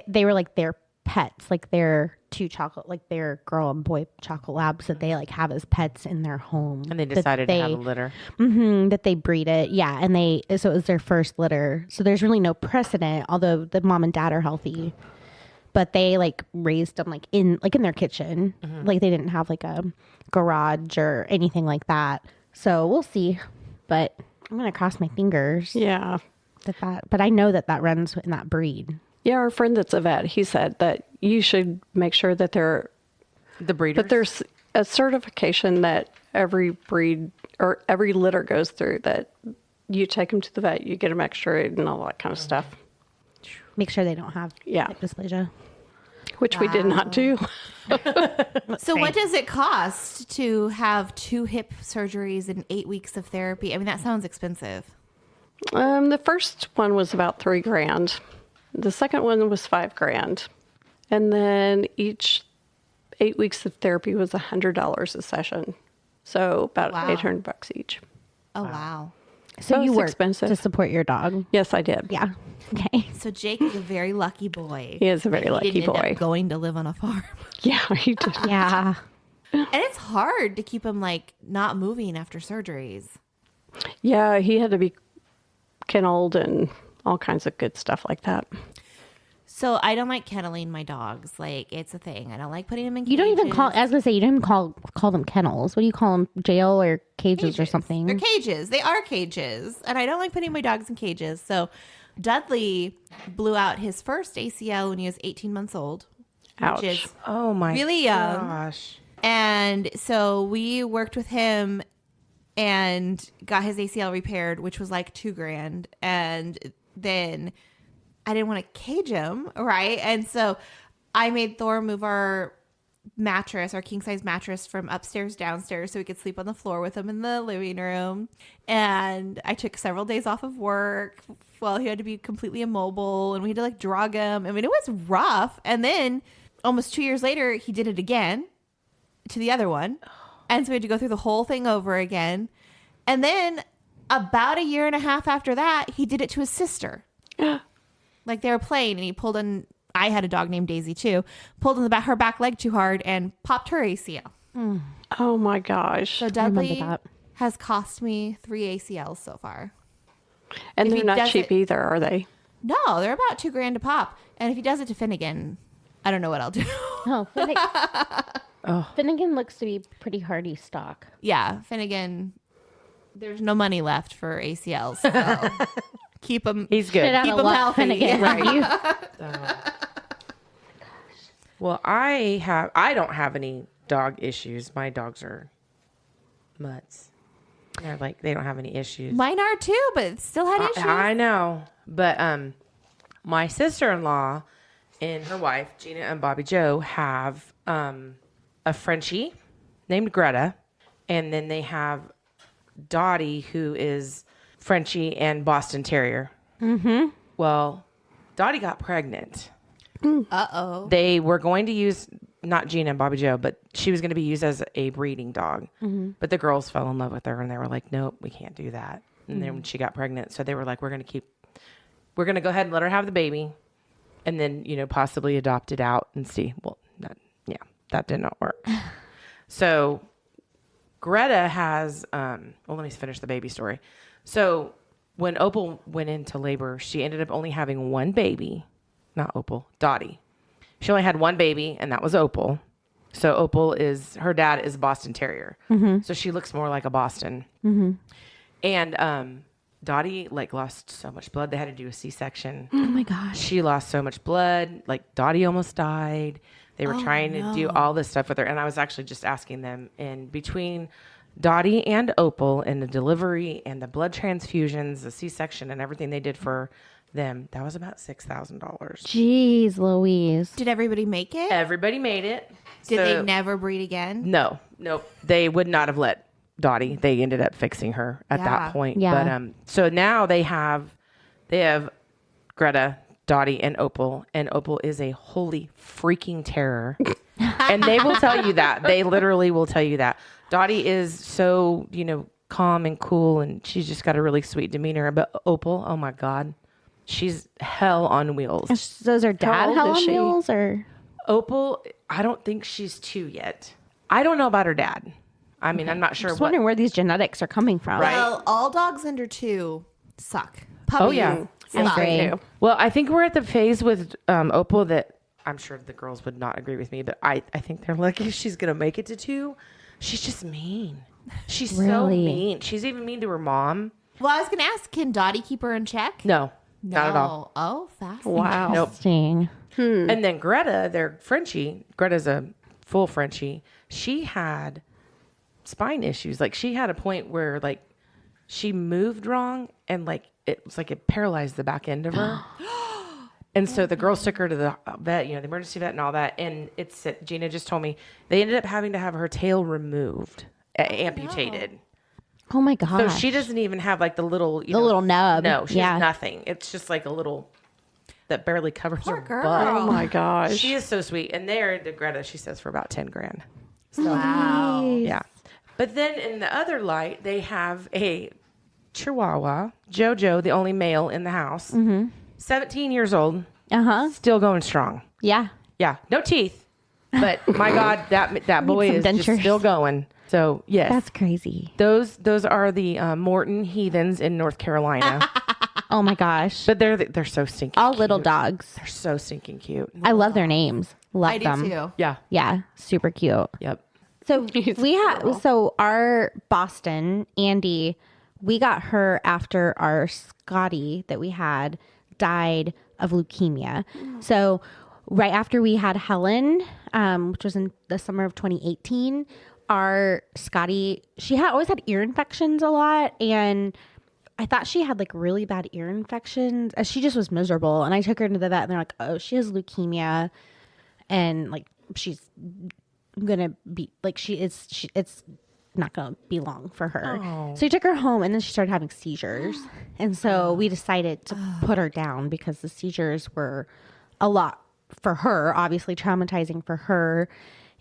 They were like their pets, like their 2 chocolate, like their girl and boy chocolate labs that they like have as pets in their home. And they that decided to have a litter. that they breed it. Yeah. And so it was their first litter. So there's really no precedent, although the mom and dad are healthy, but they like raised them like in their kitchen. Like they didn't have like a garage or anything like that. So we'll see, but I'm going to cross my fingers Yeah. but I know that runs in that breed. Yeah, our friend that's a vet, he said that you should make sure that The breeders. there's a certification that every breed or every litter goes through, that you take them to the vet, you get them x-rayed and all that kind of stuff, Make sure they don't have Yeah. hip dysplasia. which we did not do. So what does it cost to have 2 hip surgeries and 8 weeks of therapy? I mean, that sounds expensive. The first one was about $3,000. The second one was $5,000. And then each 8 weeks of therapy was $100 a session. So about Wow. $800 each. Oh, wow. So So you it's work expensive. to support your dog. Yes, I did. Yeah. Okay. So Jake is a very lucky boy. He is a very He lucky didn't end boy. up going to live on a farm. Yeah, he did. Yeah. And it's hard to keep him like not moving after surgeries. Yeah, he had to be kenneled and all kinds of good stuff like that. So I don't like kenneling my dogs. Like, it's a thing. I don't like putting them in You don't even cages. call. I was gonna say you don't even call them kennels. What do you call them? Jail or cages or something? They're cages. They are cages. And I don't like putting my dogs in cages. So Dudley blew out his first ACL when he was 18 months old. Ouch. Which is Oh my really young. gosh. And so we worked with him and got his ACL repaired, which was like $2,000. And then I didn't want to cage him, right? And so I made Thor move our mattress, our king size mattress, from upstairs downstairs so we could sleep on the floor with him in the living room. And I took several days off of work while he had to be completely immobile, and we had to like drug him. I mean, it was rough. And then almost 2 years later, he did it again to the other one. And so we had to go through the whole thing over again. And then about a year and a half after that, he did it to his sister. Like they were playing and he pulled in, I had a dog named Daisy too, pulled in her back leg too hard and popped her ACL. Oh my gosh. So Dudley has cost me 3 ACLs so far. And if they're he not does cheap it- either, are they? No, they're about $2,000 a pop. And if he does it to Finnegan, I don't know what I'll do. Oh, Finnegan looks to be pretty hardy stock. Yeah, Finnegan, there's no money left for ACLs. So keep him. He's good. Shit out Keep of him luck, healthy. Finnegan. Right. Well, I don't have any dog issues. My dogs are mutts. They're like, they don't have any issues. Mine are too, but still had issues. I know. But my sister-in-law and her wife, Gina and Bobby Joe, have a Frenchie named Greta. And then they have Dottie, who is Frenchie and Boston Terrier. Mm-hmm. Well, Dottie got pregnant. Uh-oh. They were going to use, not Gina and Bobby Joe, but she was going to be used as a breeding dog. Mm-hmm. But the girls fell in love with her and they were like, nope, we can't do that. And then when she got pregnant, so they were like, we're going to go ahead and let her have the baby and then, possibly adopt it out and see. Well, that did not work. So Greta has, let me finish the baby story. So when Opal went into labor, she ended up only having one baby. Not Opal, Dottie. She only had one baby, and that was Opal. So Opal her dad is a Boston Terrier. Mm-hmm. So she looks more like a Boston. Mm-hmm. And Dottie lost so much blood. They had to do a C-section. Oh my gosh. She lost so much blood. Dottie almost died. They were trying to do all this stuff with her. And I was actually just asking them, and between Dottie and Opal and the delivery and the blood transfusions, the C-section and everything they did for them, that was about $6,000. Jeez Louise. Did everybody make it? Everybody made it. Did they never breed again? No. They would not have let Dottie. They ended up fixing her at that point. Yeah. But so now they have Greta, Dottie, and Opal is a holy freaking terror. And they will tell you that. They literally will tell you that. Dottie is so, calm and cool, and she's just got a really sweet demeanor. But Opal, oh my God, she's hell on wheels. Those are dad old hell is on she? wheels or? Opal, I don't think she's 2 yet. I don't know about her dad. I mean, I'm not sure. Just wondering where these genetics are coming from. Right. Well, all dogs under 2 suck. Puppies Oh, yeah. suck. I agree. Well, I think we're at the phase with Opal that I'm sure the girls would not agree with me, but I think they're lucky she's going to make it to 2. She's just mean. She's so Really? mean. She's even mean to her mom. Well, I was going to ask, can Dottie keep her in check? No, not at all. Oh, fascinating. Wow. Nope. Interesting. And then Greta, their Frenchie, Greta's a full Frenchie. She had spine issues. She had a point where she moved wrong and it was it paralyzed the back end of her. And so the girls took her to the vet, the emergency vet and all that. And Gina just told me they ended up having to have her tail removed, amputated. Oh my gosh. So she doesn't even have the little, The little nub. No, she Yeah. has nothing. It's just a little that barely covers Poor her girl. butt. Oh my gosh. She is so sweet. And they're to Greta, she says, for about 10 grand. So, Wow. yeah. But then in the other light, they have a Chihuahua, Jojo, the only male in the house, 17 years old, still going strong. Yeah. Yeah, no teeth, but my God, that boy some is just dentures. still going. So yes, That's crazy. those are the Morton Heathens in North Carolina, Oh my gosh. but they're so stinking. All little cute. dogs. They're so stinking cute. I love their names. Love I do them. too. Yeah. Yeah. Super cute. Yep. So our Boston, Andy, we got her after our Scotty that we had died of leukemia. So right after we had Helen, which was in the summer of 2018, our Scotty, she had always had ear infections a lot. And I thought she had really bad ear infections. She just was miserable. And I took her to the vet and they're like, oh, she has leukemia. And she's gonna be it's not gonna be long for her. So we took her home and then she started having seizures. And so we decided to put her down because the seizures were a lot for her, obviously traumatizing for her.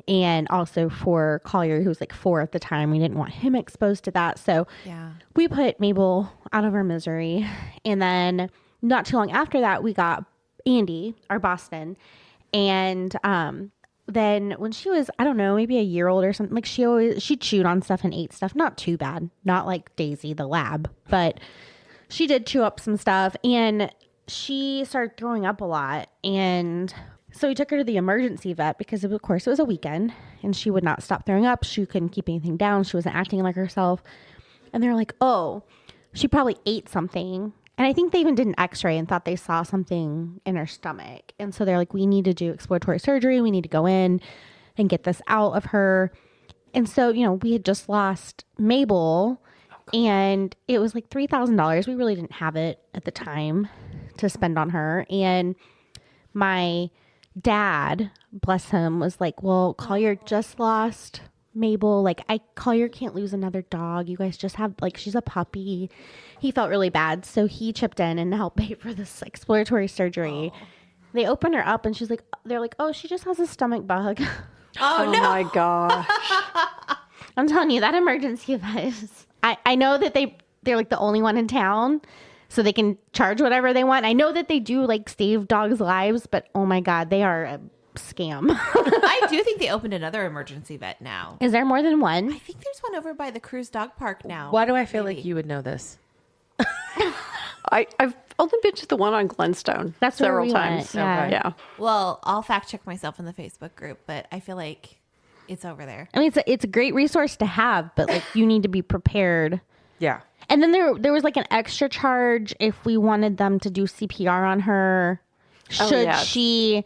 And also for Collier, who was like 4 at the time. We didn't want him exposed to that. So Yeah. we put Mabel out of her misery. And then not too long after that, we got Andy, our Boston. And then when she was, I don't know, maybe a year old or something, like she chewed on stuff and ate stuff. Not too bad. Not like Daisy, the lab. But she did chew up some stuff. And she started throwing up a lot. And so we took her to the emergency vet because, of course, it was a weekend and she would not stop throwing up. She couldn't keep anything down. She wasn't acting like herself. And they're like, oh, she probably ate something. And I think they even did an x-ray and thought they saw something in her stomach. And so they're like, we need to do exploratory surgery. We need to go in and get this out of her. And so, we had just lost Mabel and it was like $3,000. We really didn't have it at the time to spend on her. And my dad, bless him, was like, well, Collier just lost Mabel. Like, Collier can't lose another dog. You guys just have, like, she's a puppy. He felt really bad. So he chipped in and helped pay for this exploratory surgery. Oh. They opened her up and they're like, oh, she just has a stomach bug. Oh, no. My gosh. I'm telling you, that emergency vet I know that they're like the only one in town. So they can charge whatever they want. I know that they do like save dogs' lives, but oh my God, they are a scam. I do think they opened another emergency vet now. Is there more than one? I think there's one over by the Cruise Dog Park now. Why do I feel like you would know this? I've only been to the one on Glenstone. That's several where we times. went, yeah. Okay. Yeah. Well, I'll fact check myself in the Facebook group, but I feel like it's over there. I mean, it's a great resource to have, but like you need to be prepared. Yeah. And then there was like an extra charge if we wanted them to do CPR on her. Should she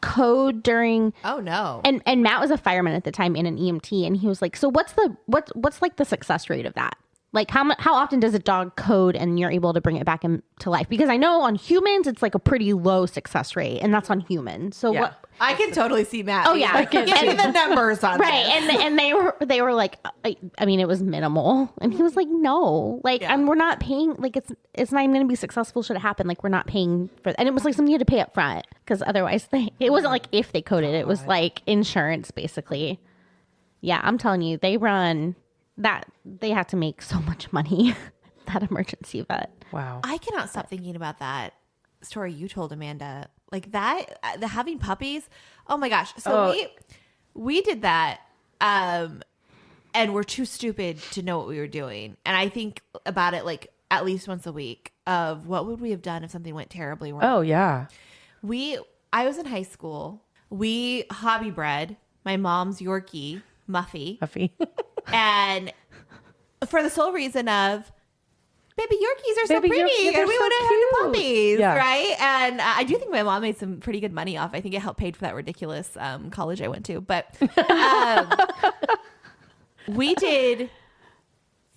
code during? Oh no. And Matt was a fireman at the time and an EMT, and he was like, so what's like the success rate of that? Like how often does a dog code and you're able to bring it back into life? Because I know on humans it's like a pretty low success rate, and that's on humans. So what? I can totally see Matt. Oh yeah, give me the numbers on right. this. And they were like, I mean, it was minimal, and he was like, no, like, and we're not paying. Like it's not even going to be successful. Should it happen? Like we're not paying for. And it was like something you had to pay up front because otherwise it wasn't like if they coded it was like insurance basically. Yeah, I'm telling you, they run that. They have to make so much money. That emergency vet. Wow. I cannot stop thinking about that story you told, Amanda. Like that, the having puppies. Oh my gosh. So we did that. And we're too stupid to know what we were doing. And I think about it like at least once a week of what would we have done if something went terribly wrong. Oh yeah. I was in high school. We hobby bred my mom's Yorkie, Muffy. And for the sole reason of baby Yorkies are so Baby pretty Yorkies, and they're we so would have had the cute. puppies, Yeah. right? And I do think my mom made some pretty good money off. I think it helped pay for that ridiculous college I went to. But we did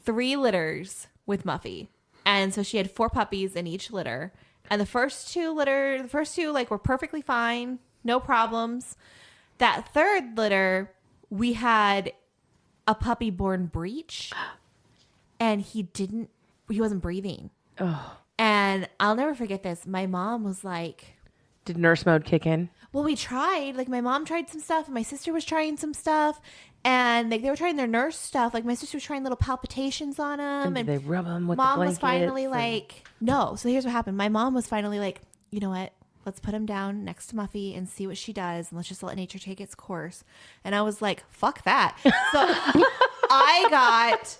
3 litters with Muffy. And so she had 4 puppies in each litter. And the first two like were perfectly fine, no problems. That 3rd litter, we had a puppy born breech, and he wasn't breathing. Oh. And I'll never forget this. My mom was like, Did nurse mode kick in? well, we tried. Like my mom tried some stuff and my sister was trying some stuff, and like they were trying their nurse stuff. Like my sister was trying little palpitations on them, And did they rub them with mom the was finally blankets like, no. So here's what happened. My mom was finally like, you know what? Let's put him down next to Muffy and see what she does. And let's just let nature take its course. And I was like, fuck that. So I got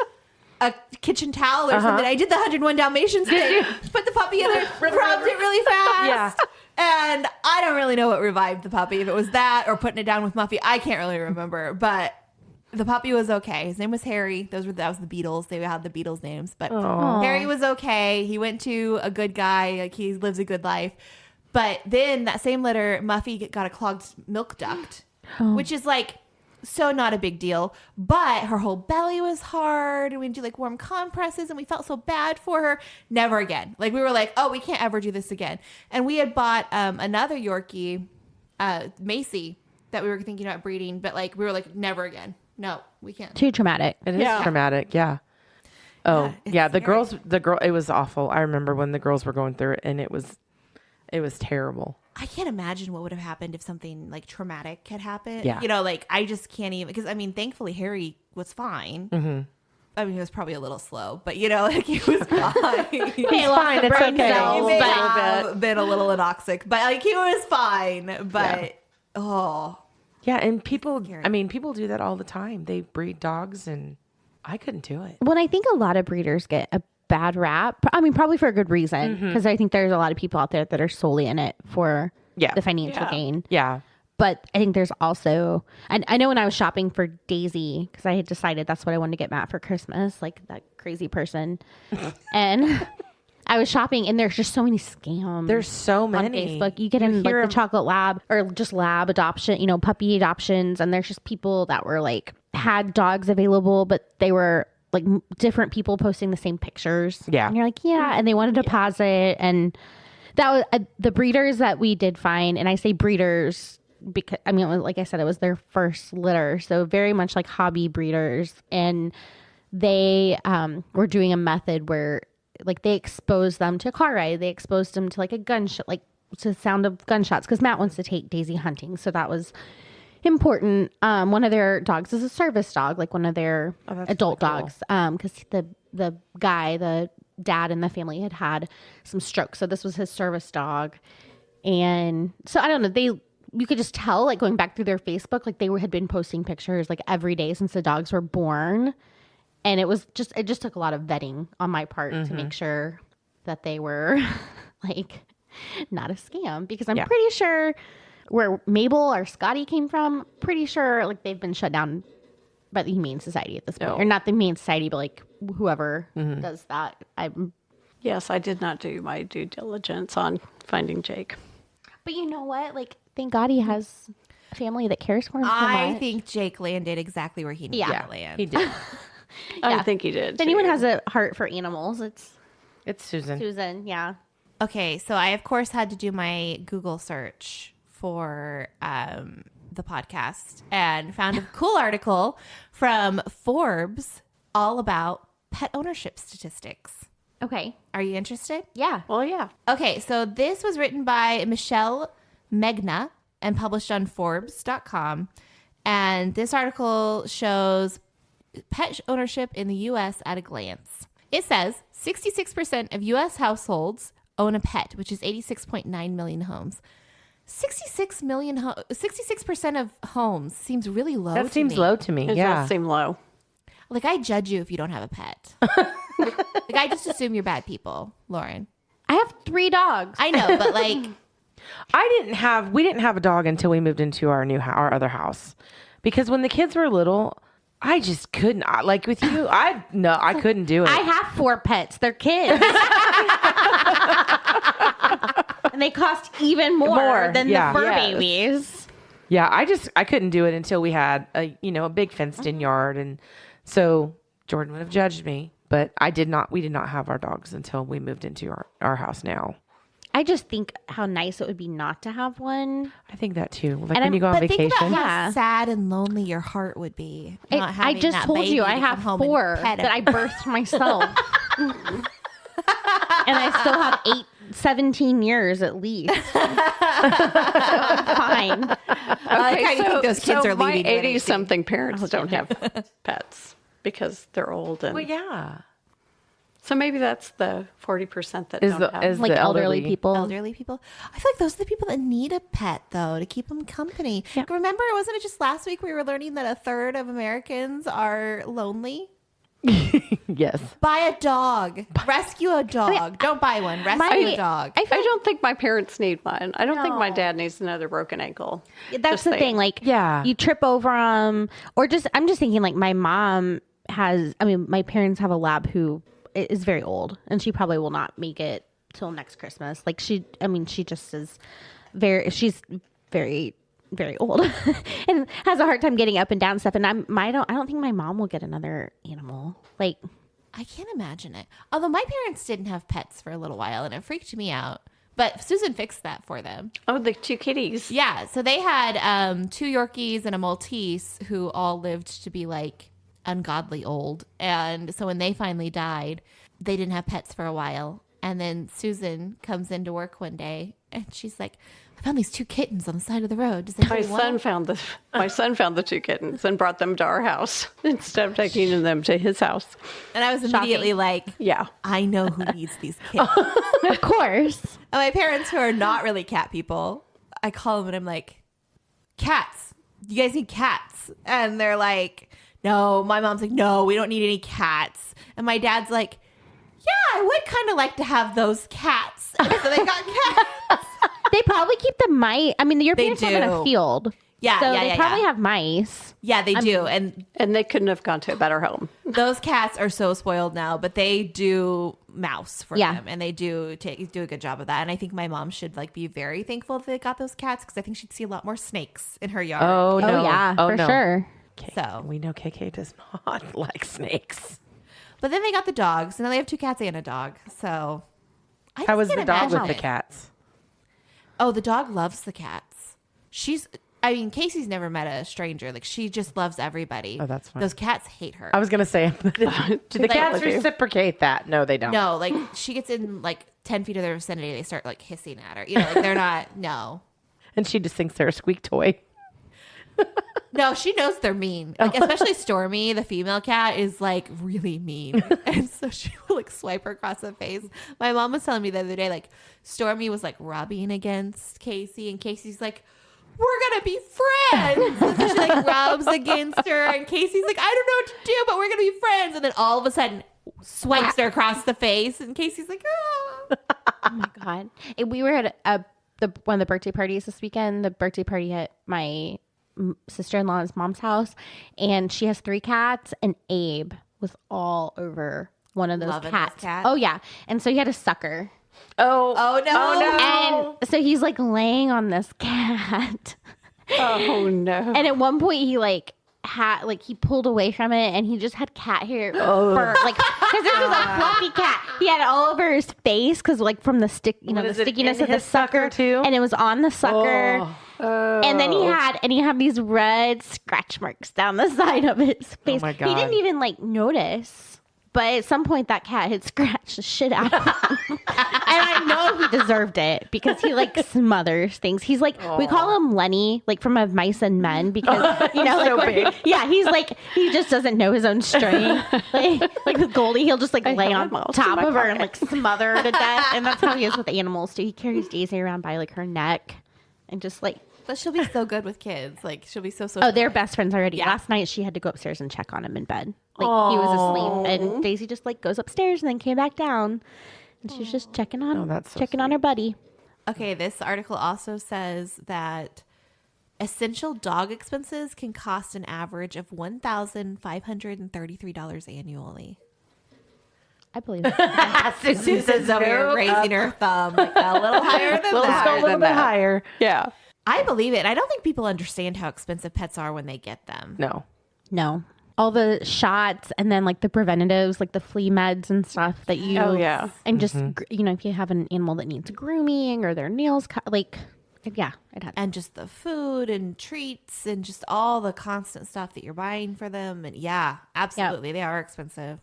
a kitchen towel or something. I did the 101 Dalmatians thing. Put the puppy in there, rubbed it really fast. Yeah. And I don't really know what revived the puppy. If it was that or putting it down with Muffy, I can't really remember. But the puppy was okay. His name was Harry. That was the Beatles. They had the Beatles names. But Harry was okay. He went to a good guy. Like he lives a good life. But then that same litter, Muffy got a clogged milk duct, which is like so not a big deal. But her whole belly was hard, and we'd do like warm compresses, and we felt so bad for her. Never again. Like we were like, oh, we can't ever do this again. And we had bought another Yorkie, Macy, that we were thinking about breeding, but like we were like, never again. No, we can't. Too traumatic. It is traumatic. Yeah. Oh yeah. The scary. girl, it was awful. I remember when the girls were going through it, and it was terrible. I can't imagine what would have happened if something like traumatic had happened. Yeah. You know, like I just can't even, because I mean, thankfully Harry was fine. Mm-hmm. I mean, he was probably a little slow, but you know, like he was fine. He's fine. It's okay. He may But- have been a little anoxic, but like he was fine. But Yeah, and people, Scary. I mean, people do that all the time. They breed dogs, and I couldn't do it. Well, I think a lot of breeders get a bad rap. I mean, probably for a good reason, because I think there's a lot of people out there that are solely in it for the financial gain. Yeah. But I think there's also, and I know when I was shopping for Daisy, because I had decided that's what I wanted to get Matt for Christmas, like that crazy person. And I was shopping, and there's just so many scams. There's so on many. Facebook. You get in like hear the 'em- chocolate lab or just lab adoption, puppy adoptions. And there's just people that were like, had dogs available, but they were like different people posting the same pictures. Yeah. And you're like, yeah. And they want a deposit. And that was the breeders that we did find. And I say breeders because, I mean, like I said, it was their first litter. So very much like hobby breeders. And they were doing a method where like they exposed them to a car ride. They exposed them to like a gunshot, like to the sound of gunshots. Because Matt wants to take Daisy hunting. So that was important. One of their dogs is a service dog, like one of their adult really cool. dogs. Because the guy, the dad in the family had some strokes. So this was his service dog. And so I don't know, you could just tell, like going back through their Facebook, like they had been posting pictures like every day since the dogs were born. And it just took a lot of vetting on my part to make sure that they were like not a scam, because I'm pretty sure where Mabel or Scotty came from, pretty sure like they've been shut down by the Humane Society at this point. Or not the Humane Society, but like whoever does that. Yes, I did not do my due diligence on finding Jake. But you know what? Like, thank God he has a family that cares for him so I much. think Jake landed exactly where he needed to land. He did. I think he did. If anyone has a heart for animals, it's It's Susan. Susan. Yeah. Okay, so I of course had to do my Google search for the podcast and found a cool article from Forbes all about pet ownership statistics. Okay. Are you interested? Yeah. Well, yeah. Okay, so this was written by Michelle Megna and published on Forbes.com. And this article shows pet ownership in the U.S. at a glance. It says 66% of U.S. households own a pet, which is 86.9 million homes. 66% of homes seems really low. That seems low to me. It Yeah. does seem low. Like, I judge you if you don't have a pet. Like, I just assume you're bad people, Lauren. I have 3 dogs. I know, but like, We didn't have a dog until we moved into our our other house, because when the kids were little, I just couldn't. Like with you, I couldn't do it. I have 4 pets. They're kids. And they cost even more than yeah. the fur Yes. babies. Yeah, I couldn't do it until we had a big fenced in yard, and so Jordan would have judged me, but we did not have our dogs until we moved into our house now. I just think how nice it would be not to have one. I think that too. Like And when you go on but think vacation. about how Yeah. sad and lonely your heart would be. not I having just that told baby you to I come have home and 4 pet that I him. birthed myself. And I still have 17 years at least. So I'm fine. I like how you think those kids are my leaving you at 80-something parents don't have pets because they're old. And Well, yeah. so maybe that's the 40% that Is don't the have. is Like the elderly people. Elderly people. I feel like those are the people that need a pet, though, to keep them company. Remember, wasn't it just last week we were learning that a third of Americans are lonely? Yes. Buy a dog. Rescue a dog. Don't buy one. Rescue a dog. I don't think my parents need one. I don't think my No. dad needs another broken ankle. That's Just the saying. thing. Like, Yeah. you trip over them, or I'm just thinking, like, my mom my parents have a lab who is very old, and she probably will not make it till next Christmas. Like, she just is she's very, very old and has a hard time getting up and down stuff. And I don't think my mom will get another animal. Like, I can't imagine it. Although my parents didn't have pets for a little while, and it freaked me out. But Susan fixed that for them. Oh, the 2 kitties. Yeah, so they had 2 Yorkies and a Maltese who all lived to be like ungodly old. And so when they finally died, they didn't have pets for a while. And then Susan comes into work one day and she's like, I found these 2 kittens on the side of the road. Does My anybody want son them?" found the 2 kittens and brought them to our house instead of taking them to his house. And I was immediately like, Yeah. I know who needs these kittens. Of course. And my parents, who are not really cat people, I call them and I'm like, cats. You guys need cats. And they're like, no. My mom's like, no, we don't need any cats. And my dad's like, yeah, I would kind of like to have those cats. And so they got cats. They probably keep the mice. I mean, your They parents live in a do. field. Yeah, so yeah, they yeah, probably yeah. have mice. Yeah, they do. And And they couldn't have gone to a better home. those cats are so spoiled now, but they do mouse for Yeah. them, and they do a good job of that. And I think my mom should like be very thankful that they got those cats, because I think she'd see a lot more snakes in her yard. Oh, no. Oh, yeah, Oh, for no. sure. So, We know KK does not like snakes. but then they got the dogs, and now they have 2 cats and a dog. So, I How was can't the dog with imagine the it. cats? Oh, the dog loves the cats. Casey's never met a stranger. Like, she just loves everybody. Oh, that's fine. Those cats hate her. I was going to say, do the cats with you? reciprocate that? No, they don't. No, like, she gets in like 10 feet of their vicinity, they start like hissing at her. You know, like they're not, no. And she just thinks they're a squeak toy. No, she knows they're mean. Like, especially Stormy, the female cat, is like really mean. And so she will like swipe her across the face. My mom was telling me the other day, like, Stormy was like rubbing against Casey, and Casey's like, we're gonna be friends. And so she like rubs against her, and Casey's like, I don't know what to do, but we're gonna be friends. And then all of a sudden swipes her across the face, and Casey's like, oh. Oh my god! We were at one of the birthday parties this weekend. The birthday party at my sister-in-law's mom's house, and she has 3 cats, and Abe was all over one of those Loving cats. this cat? Oh yeah, and so he had a sucker, Oh no. and so he's like laying on this cat, Oh, no. and at one point he like had like he pulled away from it, and he just had cat hair fur, like because this was a fluffy cat. He had it all over his face because like from the What the is it, stickiness in of the his sucker, too? and it was on the sucker. Oh. And then he had these red scratch marks down the side of his face. my He didn't God. even like notice. But at some point that cat had scratched the shit out of him. And I know he deserved it because he like smothers things. He's like, we call him Lenny, like from of Mice and Men, because you know, like So big. yeah, he's like he just doesn't know his own strength. Like with Goldie, he'll just like lay have on a mouse in top my of her and pocket. like smother her to death. And that's how he is with animals too. He carries Daisy around by like her neck and just like But she'll be so good with kids. Like, she'll be so oh, they're best friends already. Yeah. Last night she had to go upstairs and check on him in bed. Like he was asleep, and Daisy just like goes upstairs and then came back down, and she's just checking on that's so checking on her buddy. Okay, this article also says that essential dog expenses can cost an average of $1,533 annually. I believe it. Susan's over here raising her thumb like a little higher than Let's go that. a little bit higher. Yeah. I believe it. I don't think people understand how expensive pets are when they get them. No. No, all the shots and then like the preventatives, like the flea meds and stuff that you. Oh, yeah. And just you know, if you have an animal that needs grooming or their nails cut, like yeah, it had. And just the food and treats and just all the constant stuff that you're buying for them. And yeah, absolutely. They are expensive.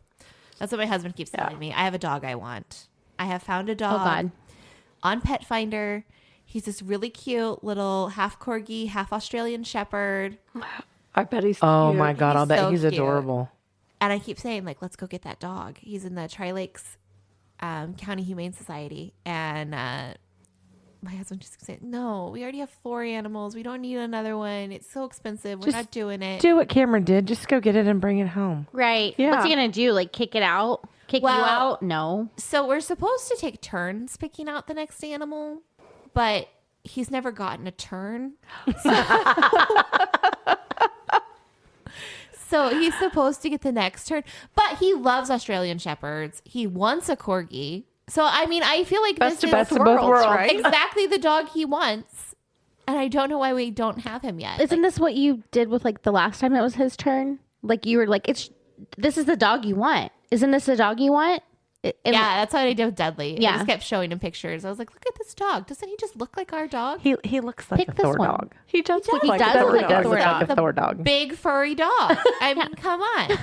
That's what my husband keeps telling me. I have a dog I want. I have found a dog Oh God. on Pet Finder. He's this really cute little half corgi, half Australian shepherd. I bet he's Oh cute. my God. I'll He's bet so he's cute. adorable. And I keep saying, like, let's go get that dog. He's in the Tri-Lakes County Humane Society. And my husband just keeps saying, no, we already have 4 animals. We don't need another one. It's so expensive. We're Just not doing it. Do what Cameron did. Just go get it and bring it home. Right. Yeah. What's he gonna do? Like kick it out? Kick you Well- out? No. So we're supposed to take turns picking out the next animal, but he's never gotten a turn. So he's supposed to get the next turn, but he loves Australian Shepherds. He wants a corgi. So, I mean, I feel like Best this of is both worlds, right? exactly the dog he wants. And I don't know why we don't have him yet. Isn't this what you did with like the last time it was his turn? Like you were like, this is the dog you want. Isn't this the dog you want? Yeah, that's what I did with Dudley. Yeah. I just kept showing him pictures. I was like, look at this dog. Doesn't he just look like our dog? He looks like Pick a this Thor one. dog. He does look He like does a look like a Does Thor look dog. like a Thor dog. Big furry dog. I mean, come on.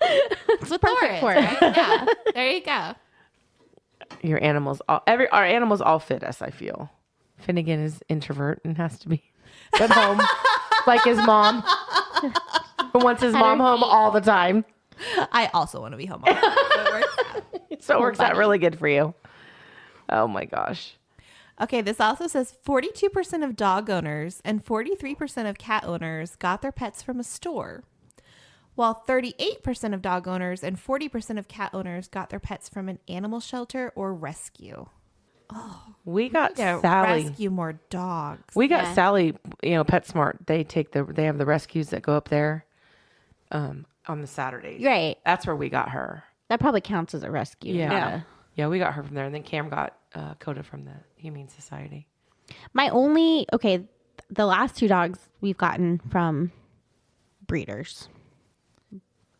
That's what Thor perfect is, for it. right? Yeah. There you go. Our animals all fit us, I feel. Finnegan is introvert and has to be at home like his mom. But wants his mom home all the time. I also want to be home all the time. So it works out. So it works out really good for you. Oh my gosh. Okay, this also says 42% of dog owners and 43% of cat owners got their pets from a store, while 38% of dog owners and 40% of cat owners got their pets from an animal shelter or rescue. We got To Sally. rescue more dogs. We got Sally, PetSmart. They have the rescues that go up there on the Saturdays. Right. That's where we got her. That probably counts as a rescue. Yeah. Yeah, we got her from there. And then Cam got Coda from the Humane Society. The last 2 dogs we've gotten from breeders.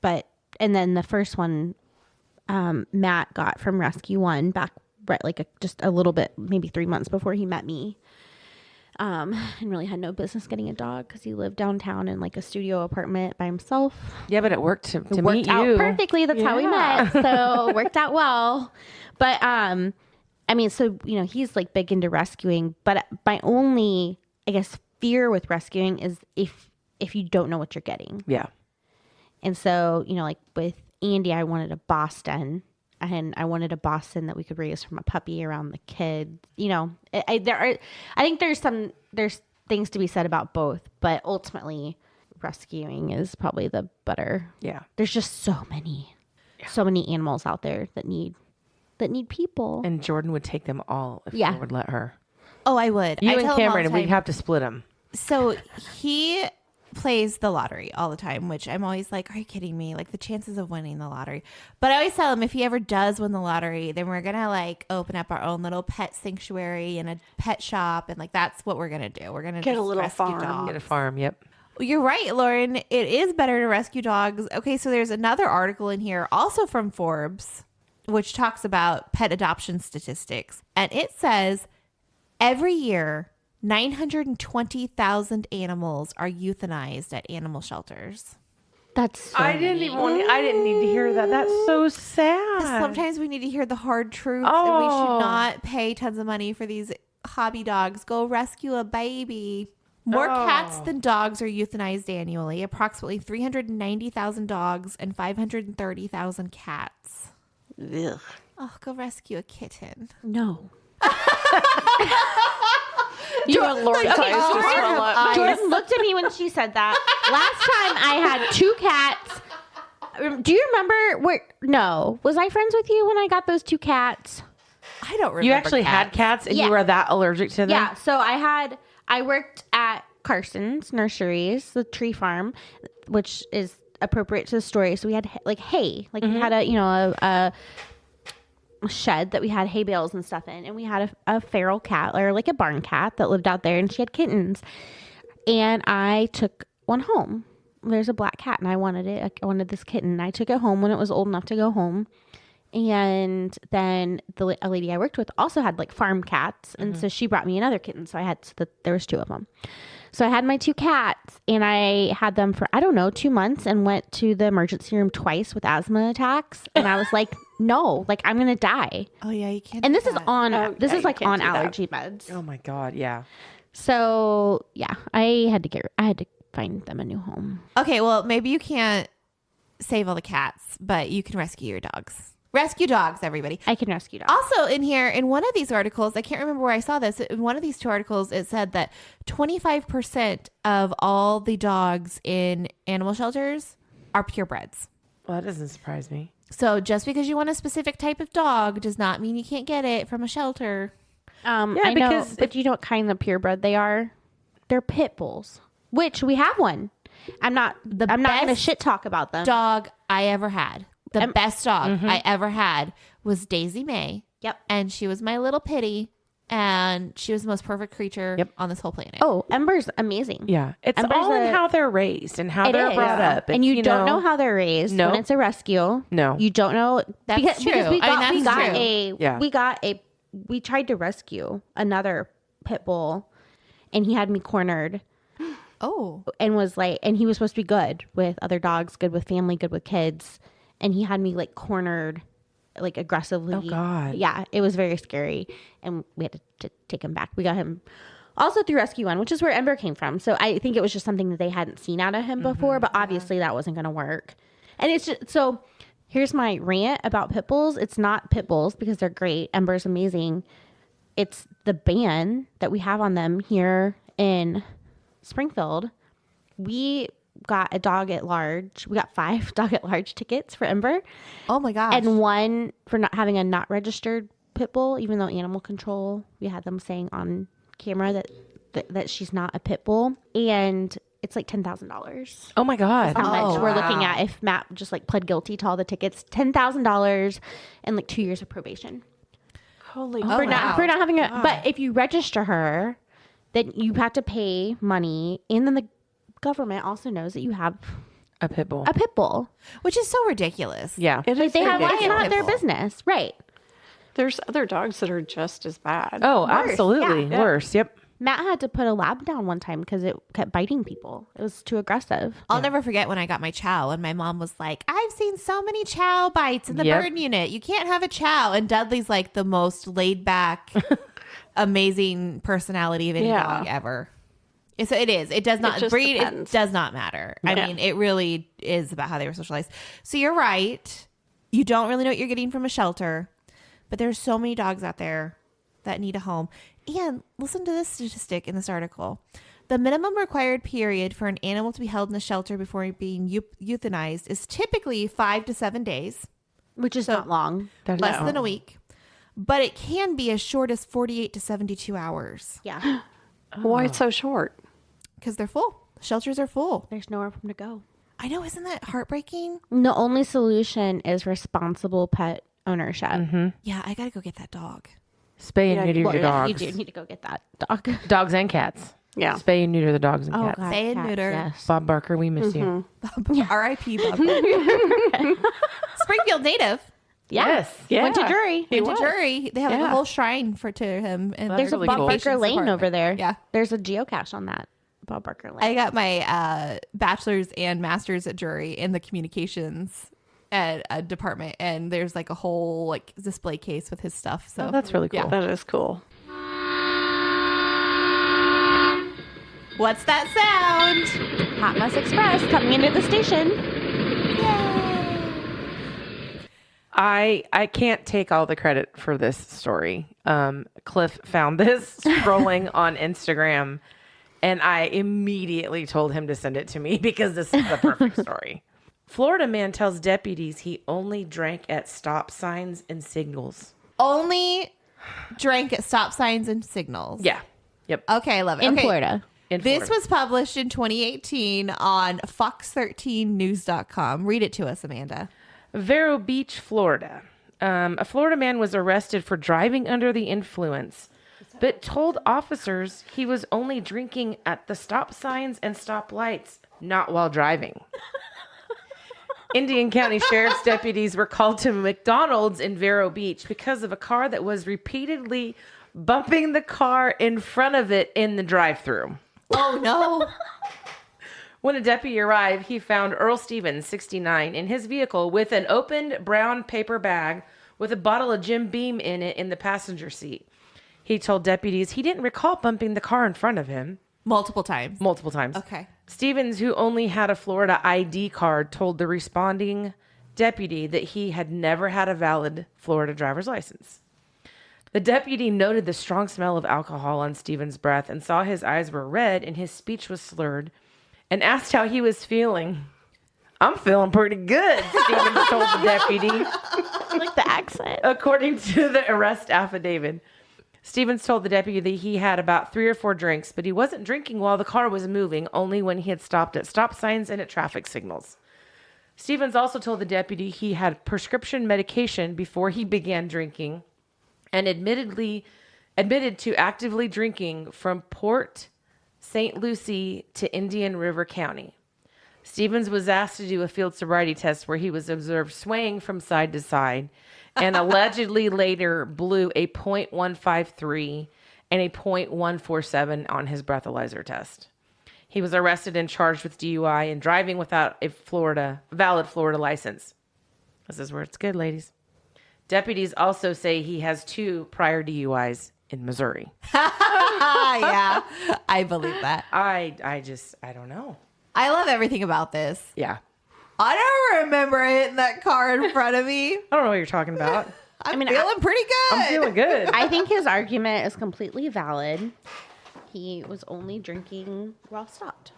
And then the first one, Matt got from Rescue One back just a little bit, maybe 3 months before he met me. And really had no business getting a dog because he lived downtown in like a studio apartment by himself. Yeah, but it worked to It meet worked out you. perfectly. That's how we met. So it worked out well. But he's like big into rescuing. But my only, I guess, fear with rescuing is if you don't know what you're getting. Yeah. And so, like with Andy, I wanted a Boston. And I wanted a Boston that we could raise from a puppy around the kid. I think there's things to be said about both, but ultimately rescuing is probably the better. Yeah. There's just so many animals out there that need people. And Jordan would take them all if Yeah. you would let her. Oh, I would. You I and tell him all the Cameron, we'd time. have to split them. So he plays the lottery all the time, which I'm always like, are you kidding me? Like the chances of winning the lottery. But I always tell him if he ever does win the lottery, then we're going to like open up our own little pet sanctuary and a pet shop. And like, that's what we're going to do. We're going to Get a little farm. Get a farm. Yep. You're right, Lauren. It is better to rescue dogs. Okay. So there's another article in here also from Forbes, which talks about pet adoption statistics. And it says every year, 920,000 animals are euthanized at animal shelters. That's so I didn't need to hear that. That's so sad. Sometimes we need to hear the hard truth, and we should not pay tons of money for these hobby dogs. Go rescue a baby. More cats than dogs are euthanized annually. Approximately 390,000 dogs and 530,000 cats. Ugh. Oh, go rescue a kitten. No. You and Lord's eyes just swell up. Jordan looked at me when she said that. Last time I had 2 cats. Do you remember was I friends with you when I got those 2 cats? I don't remember. You actually had cats and Yeah. you were that allergic to them? Yeah. So I worked at Carson's Nurseries, the tree farm, which is appropriate to the story. So we had like hay, like we had a shed that we had hay bales and stuff in, and we had a feral cat, or like a barn cat, that lived out there, and she had kittens. And I took one home. There's a black cat, and I wanted it. I wanted this kitten. I took it home when it was old enough to go home. And then a lady I worked with also had like farm cats, and so she brought me another kitten. So there was 2 of them. So I had my 2 cats, and I had them for 2 months, and went to the emergency room twice with asthma attacks. And I was like, no, like I'm gonna die. Oh yeah, you can't. And do this is that. on you on can't do that. allergy meds. Oh my God. Yeah. So yeah, I had to find them a new home. Okay, well maybe you can't save all the cats, but you can rescue your dogs. Rescue dogs, everybody. I can rescue dogs. Also, in here, in one of these articles, I can't remember where I saw this. In one of these 2 articles, it said that 25% of all the dogs in animal shelters are purebreds. Well, that doesn't surprise me. So just because you want a specific type of dog does not mean you can't get it from a shelter. I know, because but you know what kind of purebred they are? They're pit bulls, which we have one. I'm not going to best shit talk about them. Dog I ever had. The best dog I ever had was Daisy May. Yep. And she was my little pitty. And she was the most perfect creature on this whole planet. Oh, Ember's amazing. Yeah. It's Ember's all in how they're raised and how they're is. brought up. And It's, you don't know how they're raised No. when it's a rescue. No. You don't know. That's true. Because That's we tried to rescue another pit bull, and he had me cornered. Oh. And was like, and he was supposed to be good with other dogs, good with family, good with kids. And he had me like cornered like aggressively. Oh, God. Yeah, it was very scary, and we had to take him back. We got him also through Rescue One, which is where Ember came from. So I think it was just something that they hadn't seen out of him before, but obviously that wasn't going to work. And it's just so. Here's my rant about pit bulls. It's not pit bulls because they're great. Ember's amazing. It's the ban that we have on them here in Springfield. We got a dog at large. We got 5 dog at large tickets for Ember. Oh my gosh. And 1 for not having a not registered pit bull, even though animal control, we had them saying on camera that she's not a pit bull. And it's like $10,000. Oh my God. How much we're wow. looking at if Matt just like pled guilty to all the tickets. $10,000 and like 2 years of probation. Holy Oh, For wow. not having a, but if you register her, then you have to pay money, and then the government also knows that you have A pit bull. a pit bull. Which is so ridiculous. Yeah. It Like is they have, it's ridiculous. not their Pit bull. business, right? There's other dogs that are just as bad. Oh, Worse, absolutely. yeah. Worse. Yep. Matt had to put a lab down one time because it kept biting people. It was too aggressive. I'll never forget when I got my chow and my mom was like, I've seen so many chow bites in the Yep. burn unit. You can't have a chow. And Dudley's like the most laid back, amazing personality of any Yeah. dog ever. So it is. It does not just breed. It depends. does not matter. I Yeah. mean, it really is about how they were socialized. So you're right. You don't really know what you're getting from a shelter, but there's so many dogs out there that need a home. And listen to this statistic in this article. The minimum required period for an animal to be held in a shelter before being euthanized is typically 5 to 7 days, Which is not long. less than a week, but it can be as short as 48 to 72 hours Yeah. Why it's so short? because they're full. Shelters are full. There's nowhere for them to go. I know. Isn't that heartbreaking? The only solution is responsible pet ownership. Yeah, I got to go get that dog. Spay and Yeah, neuter Well, your yeah, dogs. you do need to go get that dog. Dogs and cats. Yeah. Spay and neuter the dogs and Oh, cats. God. Spay and cats, neuter. Yes. Bob Barker, we miss you. R.I.P. Bob. Springfield native. Yeah. Yes. Yeah. Went to jury. He Went to was. jury. They have like a Yeah. whole shrine to him. And There's a really Bob cool. Barker Lane over there. Yeah. There's a geocache on that Bob Barker Lane. I got my bachelor's and master's at jury in the communications at a department, and there's like a whole like display case with his stuff. So Oh, that's really cool. Yeah. That is cool. What's that sound? Hot Mess Express coming into the station. I can't take all the credit for this story. Cliff found this scrolling on Instagram, and I immediately told him to send it to me because this is the perfect story. Florida man tells deputies he only drank at stop signs and signals. Only drank at stop signs and signals. Yeah. Yep. Okay, I love it. In Okay. Florida. In This Florida. was published in 2018 on Fox13News.com. Read it to us, Amanda. Vero Beach, Florida. A Florida man was arrested for driving under the influence, but told officers he was only drinking at the stop signs and stop lights, not while driving. Indian County Sheriff's deputies were called to McDonald's in Vero Beach because of a car that was repeatedly bumping the car in front of it in the drive-thru. Oh, no. When a deputy arrived, he found Earl Stevens, 69, in his vehicle with an opened brown paper bag with a bottle of Jim Beam in it in the passenger seat. He told deputies he didn't recall bumping the car in front of him Multiple times. multiple times. Okay. Stevens, who only had a Florida ID card, told the responding deputy that he had never had a valid Florida driver's license. The deputy noted the strong smell of alcohol on Stevens' breath and saw his eyes were red and his speech was slurred, and asked how he was feeling. I'm feeling pretty good, Stevens told the deputy, I like the accent. according to the arrest affidavit. Stevens told the deputy that he had about 3 or 4 drinks, but he wasn't drinking while the car was moving, only when he had stopped at stop signs and at traffic signals. Stevens also told the deputy he had prescription medication before he began drinking and admitted to actively drinking from Port St. Lucie to Indian River County. Stevens was asked to do a field sobriety test where he was observed swaying from side to side and allegedly later blew a .153 and a .147 on his breathalyzer test. He was arrested and charged with DUI and driving without a valid Florida license. This is where it's good, ladies. Deputies also say he has 2 prior DUIs in Missouri. Yeah, I believe that. I don't know. I love everything about this. Yeah. I don't remember hitting that car in front of me. I don't know what you're talking about. I'm feeling pretty good. I'm feeling good. I think his argument is completely valid. He was only drinking while stopped.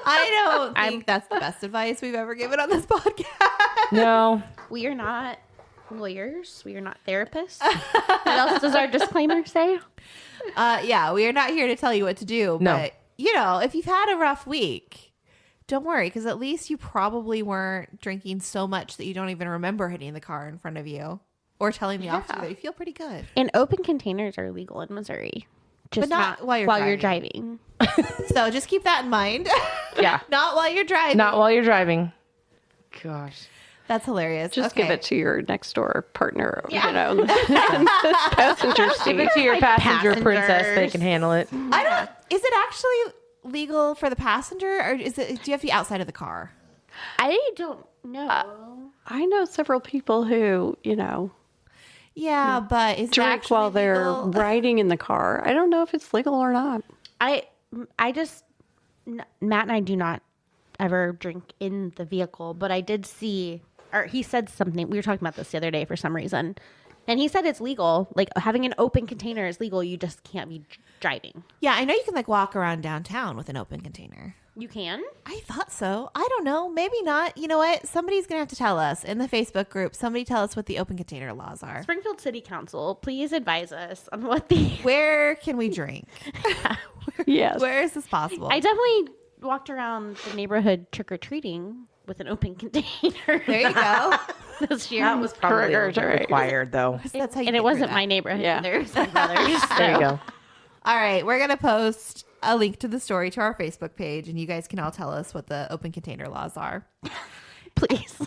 I don't think that's the best advice we've ever given on this podcast. No. We are not lawyers. We are not therapists. What else does our disclaimer say? Yeah, we are not here to tell you what to do. No. But, if you've had a rough week, don't worry, because at least you probably weren't drinking so much that you don't even remember hitting the car in front of you or telling the officer that you feel pretty good. And open containers are legal in Missouri. Just But not while you're driving. So just keep that in mind. Yeah. Not while you're driving. Not while you're driving. Gosh. That's hilarious. Just Okay. give it to your next door partner, in the passenger Give seat. it to your passenger passengers. princess. They can handle it. I don't. Is it actually legal for the passenger, or do you have to be outside of the car? I don't know. I know several people who, Yeah, but is it drink actually while they're legal? riding in the car. I don't know if it's legal or not. Matt and I do not ever drink in the vehicle, but I did see, or he said something. We were talking about this the other day for some reason. And he said it's legal. Like having an open container is legal. You just can't be driving. Yeah, I know you can walk around downtown with an open container. You can? I thought so. I don't know. Maybe not. You know what? Somebody's going to have to tell us in the Facebook group. Somebody tell us what the open container laws are. Springfield City Council, please advise us on what the... Where can we drink? Yes. Where is this possible? I definitely walked around the neighborhood trick-or-treating with an open container. There you go. This year. That was probably Correct. required, though. That's how you And get it wasn't through my that. neighborhood Yeah. either. It was my brother's. There you go. All right. We're going to post a link to the story to our Facebook page, and you guys can all tell us what the open container laws are. Please.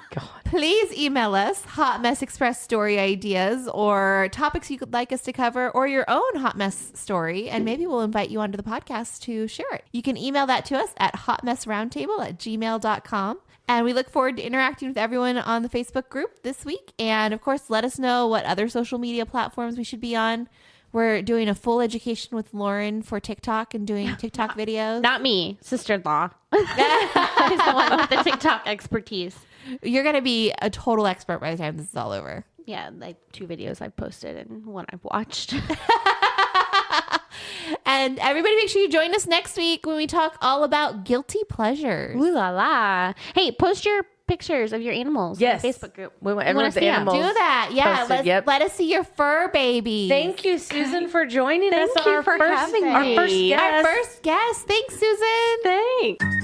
Please email us Hot Mess Express story ideas or topics you would like us to cover or your own hot mess story, and maybe we'll invite you onto the podcast to share it. You can email that to us at hotmessroundtable@gmail.com. And we look forward to interacting with everyone on the Facebook group this week. And of course, let us know what other social media platforms we should be on. We're doing a full education with Lauren for TikTok and doing TikTok videos. Not me, sister-in-law. Is the one with the TikTok expertise. You're going to be a total expert by the time this is all over. Yeah, like 2 videos I've posted and 1 I've watched. And everybody make sure you join us next week when we talk all about guilty pleasures. Ooh la la. Hey, post your pictures of your animals Yes. in the Facebook group. We want wanna everyone's see 'em. animals. Do that. Yeah. Posted, yep. Let us see your fur baby. Thank you, Susan, for joining us Thank on you our for first, having our me. first guest. Our first guest. Thanks, Susan. Thanks.